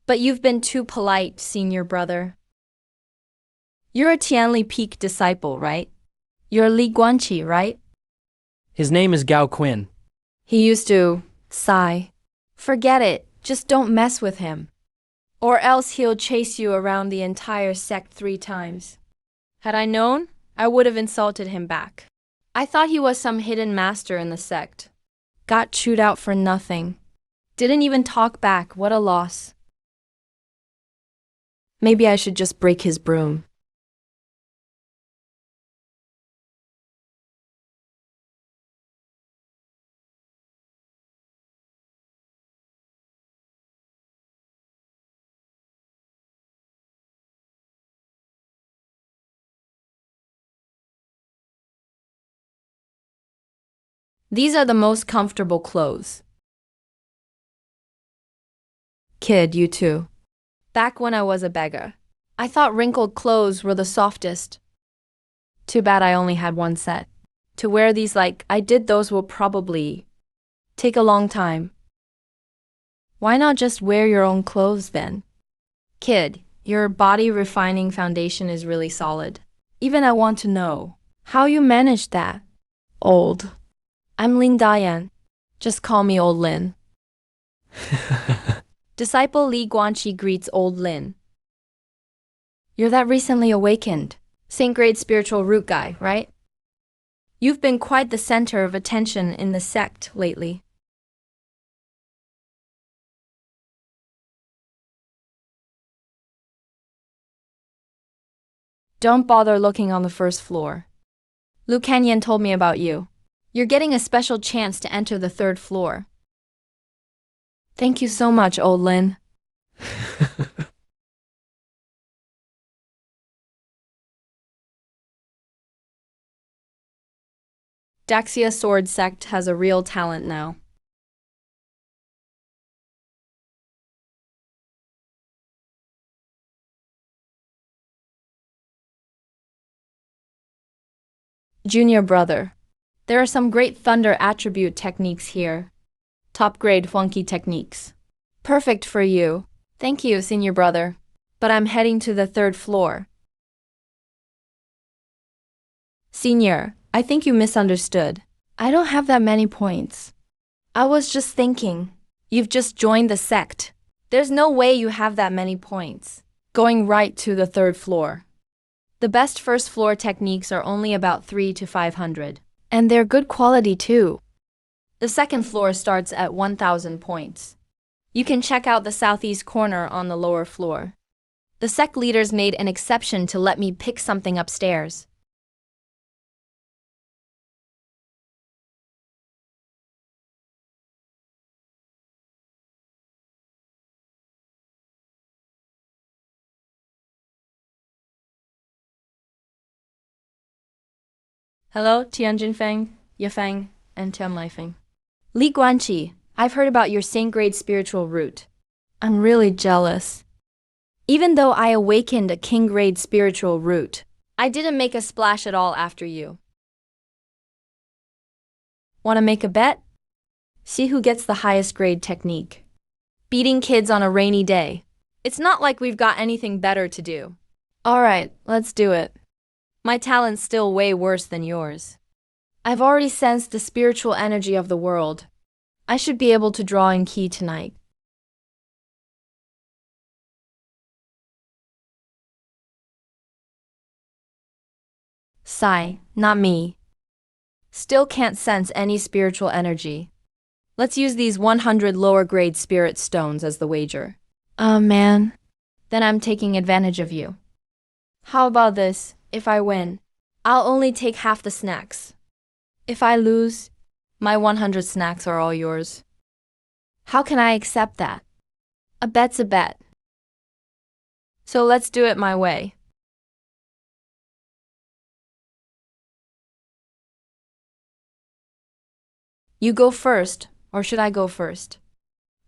But you've been too polite, senior brother. You're a Tianli Peak disciple, right? You're Li Guanqi, right? His name is Gao Quinn. He used to sigh. Forget it, just don't mess with him. Or else he'll chase you around the entire sect 3 times. Had I known, I would have insulted him back. I thought he was some hidden master in the sect. Got chewed out for nothing. Didn't even talk back, what a loss. Maybe I should just break his broom. These are the most comfortable clothes. Kid, you too. Back when I was a beggar, I thought wrinkled clothes were the softest. Too bad I only had one set. To wear these like I did those will probably take a long time. Why not just wear your own clothes then? Kid, your body refining foundation is really solid. Even I want to know how you managed that. Old. I'm Lin Diane. Just call me Old Lin. Disciple Li Guanqi greets Old Lin. You're that recently awakened, Saint grade spiritual root guy, right? You've been quite the center of attention in the sect lately. Don't bother looking on the first floor. Liu Canyon told me about you. You're getting a special chance to enter the third floor. Thank you so much, old Lin. Daxia Sword Sect has a real talent now. Junior brother. There are some great thunder attribute techniques here. Top grade funky techniques. Perfect for you. Thank you, senior brother. But I'm heading to the third floor. Senior, I think you misunderstood. I don't have that many points. I was just thinking. You've just joined the sect. There's no way you have that many points. Going right to the third floor. The best first floor techniques are only about 3 to 500. And they're good quality too. The second floor starts at 1,000 points. You can check out the southeast corner on the lower floor. The sect leaders made an exception to let me pick something upstairs. Hello, Tianjin Feng, Yefeng, and Tianlai Feng. Li Guanqi, I've heard about your Saint grade spiritual root. I'm really jealous. Even though I awakened a king grade spiritual root, I didn't make a splash at all after you. Want to make a bet? See who gets the highest grade technique. Beating kids on a rainy day. It's not like we've got anything better to do. Alright, let's do it. My talent's still way worse than yours. I've already sensed the spiritual energy of the world. I should be able to draw in key tonight. Sigh, not me. Still can't sense any spiritual energy. Let's use these 100 lower grade spirit stones as the wager. Oh man. Then I'm taking advantage of you. How about this? If I win, I'll only take half the snacks. If I lose, my 100 snacks are all yours. How can I accept that? A bet's a bet. So let's do it my way. You go first, or should I go first?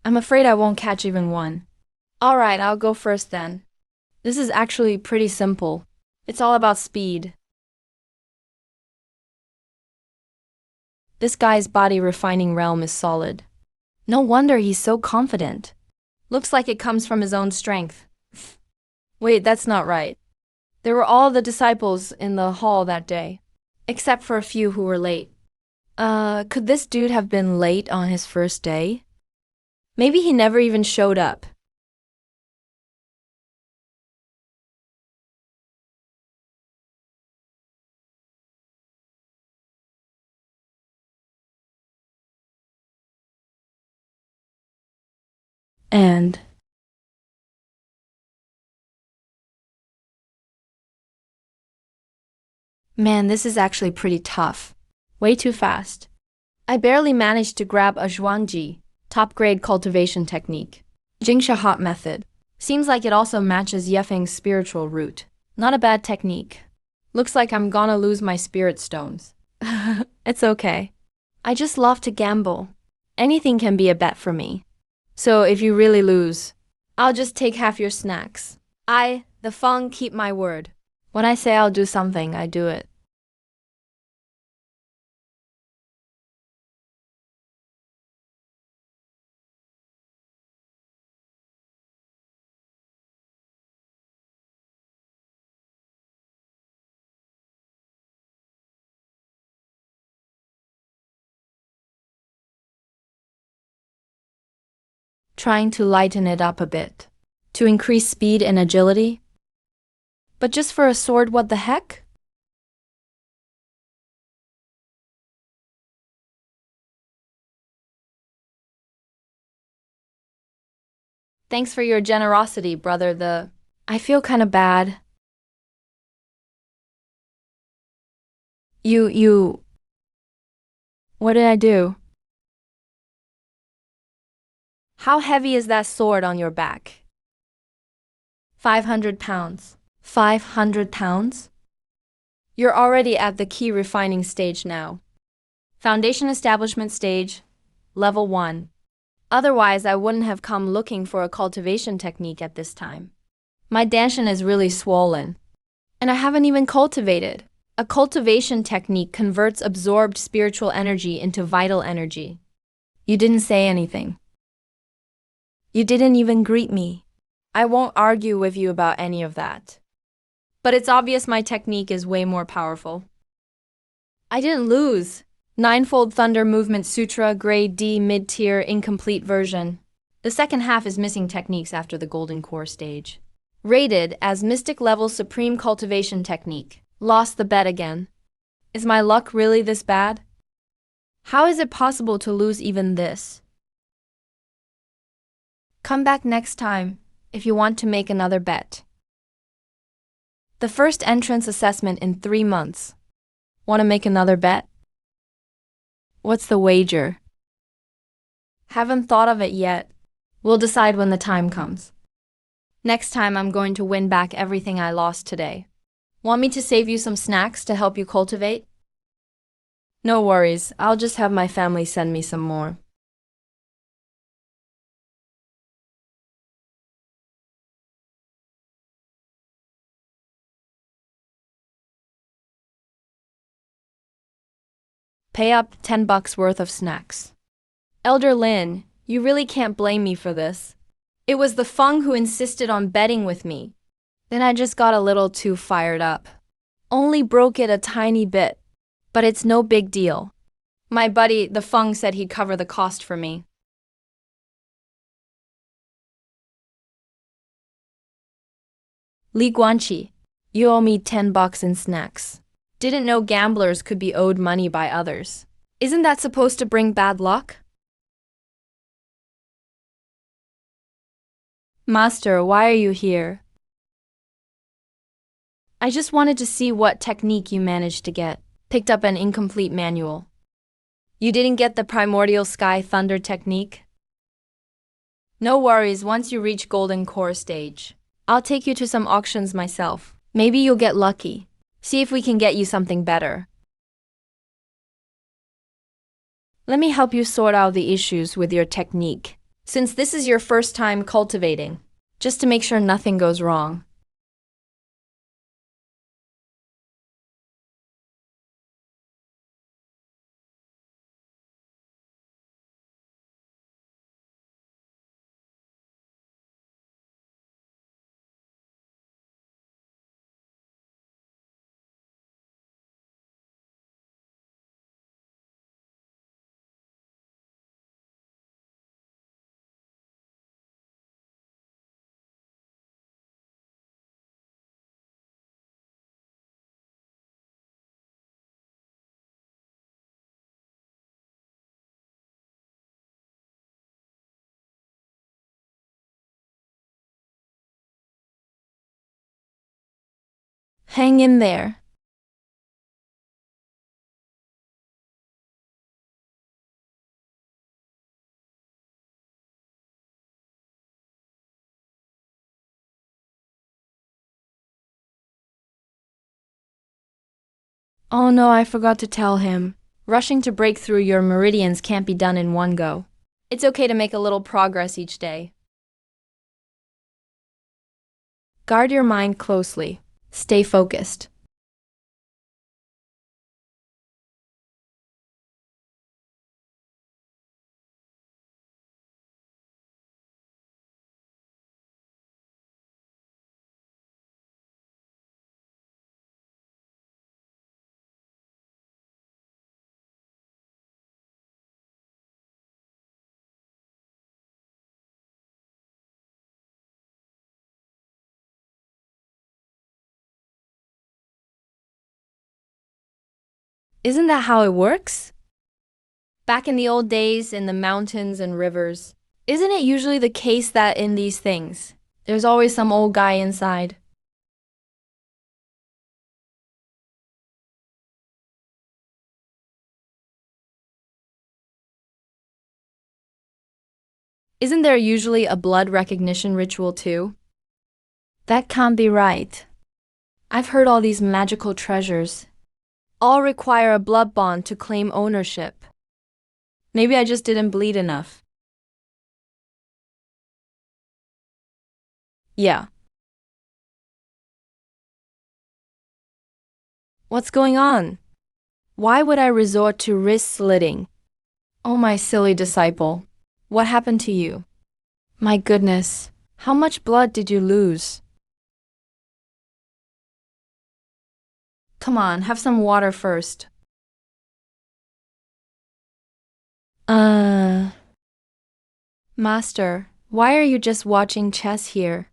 I'm afraid I won't catch even one. Alright, I'll go first then. This is actually pretty simple. It's all about speed. This guy's body refining realm is solid. No wonder he's so confident. Looks like it comes from his own strength. Wait, that's not right. There were all the disciples in the hall that day, except for a few who were late. Could this dude have been late on his first day? Maybe he never even showed up. And man, this is actually pretty tough. Way too fast. I barely managed to grab a zhuangji, top grade cultivation technique. Jingsha hot method. Seems like it also matches Yefeng's spiritual root. Not a bad technique. Looks like I'm gonna lose my spirit stones. It's okay. I just love to gamble. Anything can be a bet for me. So if you really lose, I'll just take half your snacks. I, the Feng, keep my word. When I say I'll do something, I do it. Trying to lighten it up a bit. To increase speed and agility. But just for a sword, what the heck? Thanks for your generosity, brother. I feel kinda bad. You, what did I do? How heavy is that sword on your back? 500 pounds. 500 pounds? You're already at the key refining stage now. Foundation establishment stage, level 1. Otherwise, I wouldn't have come looking for a cultivation technique at this time. My danshan is really swollen. And I haven't even cultivated. A cultivation technique converts absorbed spiritual energy into vital energy. You didn't say anything. You didn't even greet me. I won't argue with you about any of that. But it's obvious my technique is way more powerful. I didn't lose. Ninefold Thunder Movement Sutra, Grade D, mid-tier, incomplete version. The second half is missing techniques after the Golden Core stage. Rated as Mystic Level Supreme Cultivation Technique. Lost the bet again. Is my luck really this bad? How is it possible to lose even this? Come back next time if you want to make another bet. The first entrance assessment in 3 months. Want to make another bet? What's the wager? Haven't thought of it yet. We'll decide when the time comes. Next time I'm going to win back everything I lost today. Want me to save you some snacks to help you cultivate? No worries, I'll just have my family send me some more. Pay up $10 worth of snacks. Elder Lin, you really can't blame me for this. It was the Feng who insisted on betting with me. Then I just got a little too fired up. Only broke it a tiny bit, but it's no big deal. My buddy, the Feng, said he'd cover the cost for me. Li Guanqi, you owe me $10 in snacks. Didn't know gamblers could be owed money by others. Isn't that supposed to bring bad luck? Master, why are you here? I just wanted to see what technique you managed to get. Picked up an incomplete manual. You didn't get the primordial sky thunder technique? No worries once you reach Golden Core stage. I'll take you to some auctions myself. Maybe you'll get lucky. See if we can get you something better. Let me help you sort out the issues with your technique, since this is your first time cultivating, just to make sure nothing goes wrong. Hang in there. Oh no, I forgot to tell him. Rushing to break through your meridians can't be done in one go. It's okay to make a little progress each day. Guard your mind closely. Stay focused. Isn't that how it works? Back in the old days, in the mountains and rivers, isn't it usually the case that in these things, there's always some old guy inside? Isn't there usually a blood recognition ritual too? That can't be right. I've heard all these magical treasures all require a blood bond to claim ownership. Maybe I just didn't bleed enough. Yeah. What's going on? Why would I resort to wrist slitting? Oh, my silly disciple. What happened to you? My goodness. How much blood did you lose? Come on, have some water first. Master, why are you just watching chess here?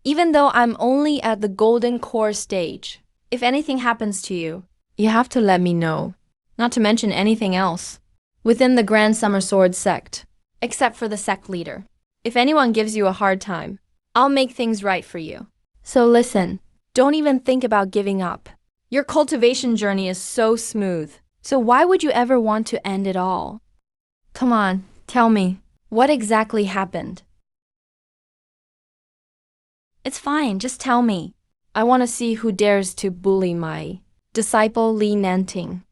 Even though I'm only at the golden core stage, if anything happens to you, you have to let me know. Not to mention anything else. Within the Grand Summer Sword sect, except for the sect leader. If anyone gives you a hard time, I'll make things right for you. So listen, don't even think about giving up. Your cultivation journey is so smooth, so why would you ever want to end it all? Come on, tell me, what exactly happened? It's fine, just tell me. I want to see who dares to bully my disciple Li Nanting.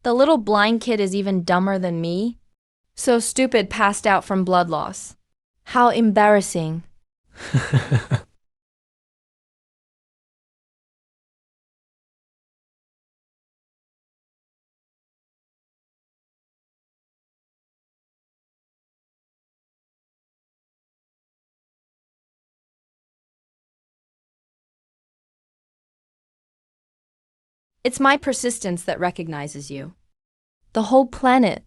The little blind kid is even dumber than me. So stupid passed out from blood loss. How embarrassing. It's my persistence that recognizes you. The whole planet.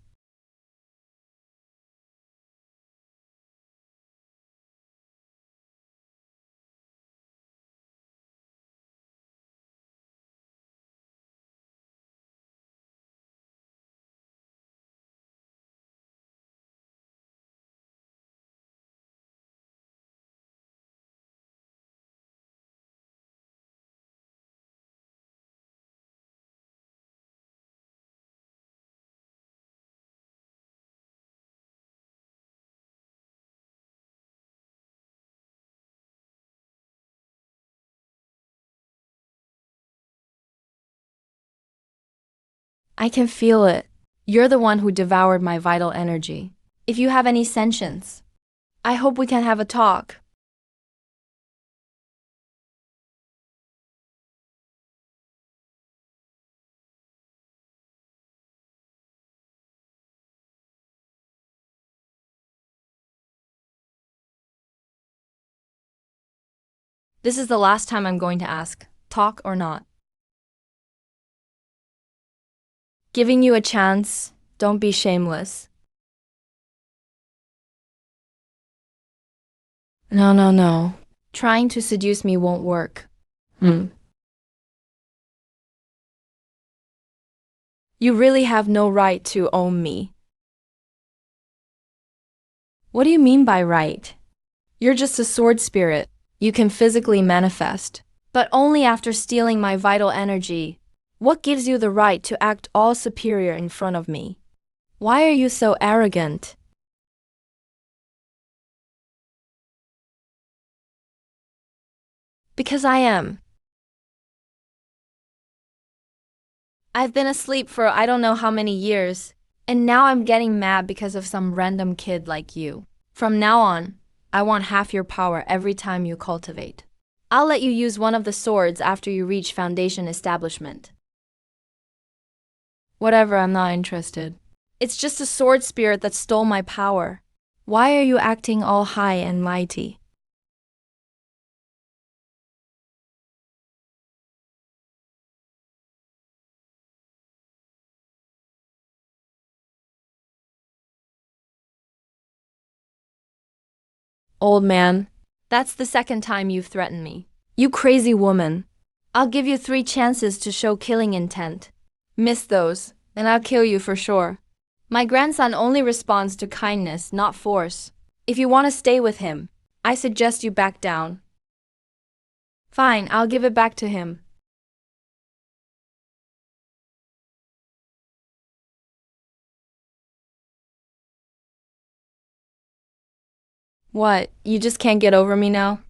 I can feel it. You're the one who devoured my vital energy. If you have any sentience, I hope we can have a talk. This is the last time I'm going to ask, talk or not. Giving you a chance, don't be shameless. No. Trying to seduce me won't work. You really have no right to own me. What do you mean by right? You're just a sword spirit. You can physically manifest, but only after stealing my vital energy. What gives you the right to act all superior in front of me? Why are you so arrogant? Because I am. I've been asleep for I don't know how many years, and now I'm getting mad because of some random kid like you. From now on, I want half your power every time you cultivate. I'll let you use one of the swords after you reach Foundation establishment. Whatever, I'm not interested. It's just a sword spirit that stole my power. Why are you acting all high and mighty? Old man, that's the second time you've threatened me. You crazy woman. I'll give you 3 chances to show killing intent. Miss those, and I'll kill you for sure. My grandson only responds to kindness, not force. If you want to stay with him, I suggest you back down. Fine, I'll give it back to him. What, you just can't get over me now?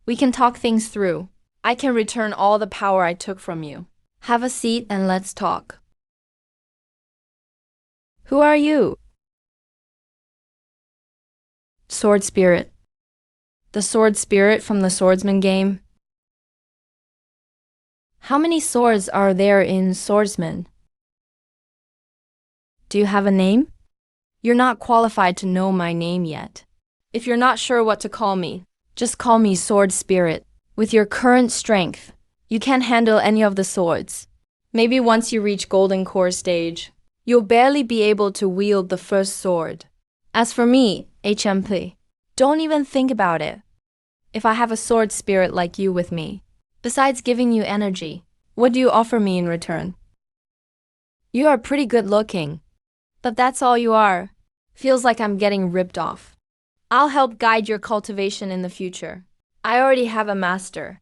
We can talk things through. I can return all the power I took from you. Have a seat and let's talk. Who are you? Sword Spirit. The Sword Spirit from the Swordsman game. How many swords are there in Swordsman? Do you have a name? You're not qualified to know my name yet. If you're not sure what to call me, just call me Sword Spirit. With your current strength, you can't handle any of the swords. Maybe once you reach Golden Core stage, you'll barely be able to wield the first sword. As for me, HMP, don't even think about it. If I have a sword spirit like you with me, besides giving you energy, what do you offer me in return? You are pretty good looking, but that's all you are. Feels like I'm getting ripped off. I'll help guide your cultivation in the future. I already have a master.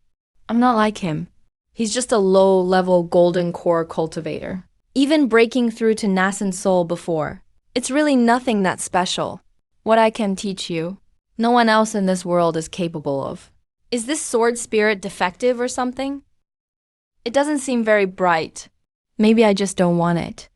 I'm not like him. He's just a low-level golden core cultivator. Even breaking through to nascent soul before. It's really nothing that special. What I can teach you, no one else in this world is capable of. Is this sword spirit defective or something? It doesn't seem very bright. Maybe I just don't want it.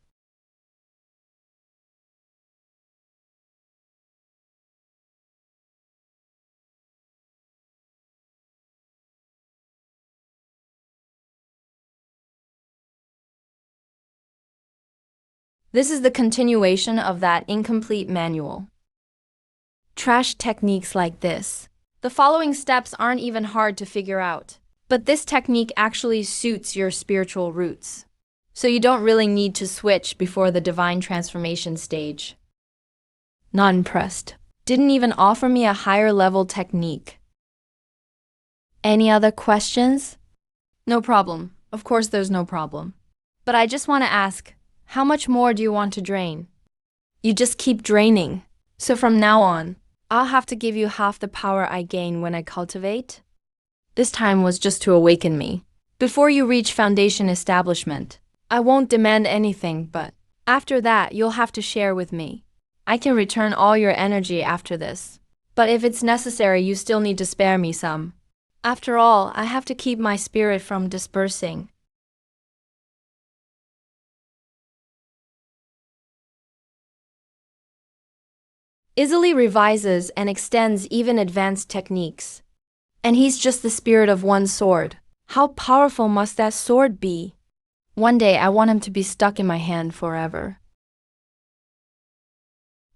This is the continuation of that incomplete manual. Trash techniques like this. The following steps aren't even hard to figure out, but this technique actually suits your spiritual roots. So you don't really need to switch before the divine transformation stage. Not impressed. Didn't even offer me a higher level technique. Any other questions? No problem. Of course there's no problem. But I just want to ask, how much more do you want to drain? You just keep draining. So from now on, I'll have to give you half the power I gain when I cultivate. This time was just to awaken me. Before you reach foundation establishment, I won't demand anything, but after that, you'll have to share with me. I can return all your energy after this. But if it's necessary, you still need to spare me some. After all, I have to keep my spirit from dispersing. Easily revises and extends even advanced techniques. And he's just the spirit of one sword. How powerful must that sword be? One day I want him to be stuck in my hand forever.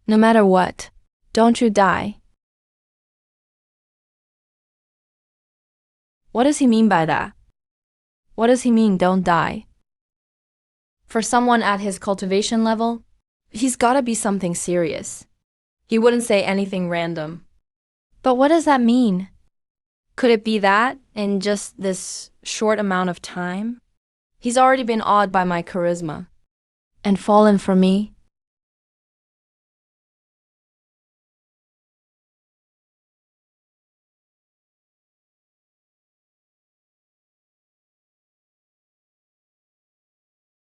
No matter what, don't you die. What does he mean by that? What does he mean, don't die? For someone at his cultivation level, he's gotta be something serious. He wouldn't say anything random. But what does that mean? Could it be that, in just this short amount of time, he's already been awed by my charisma and fallen for me?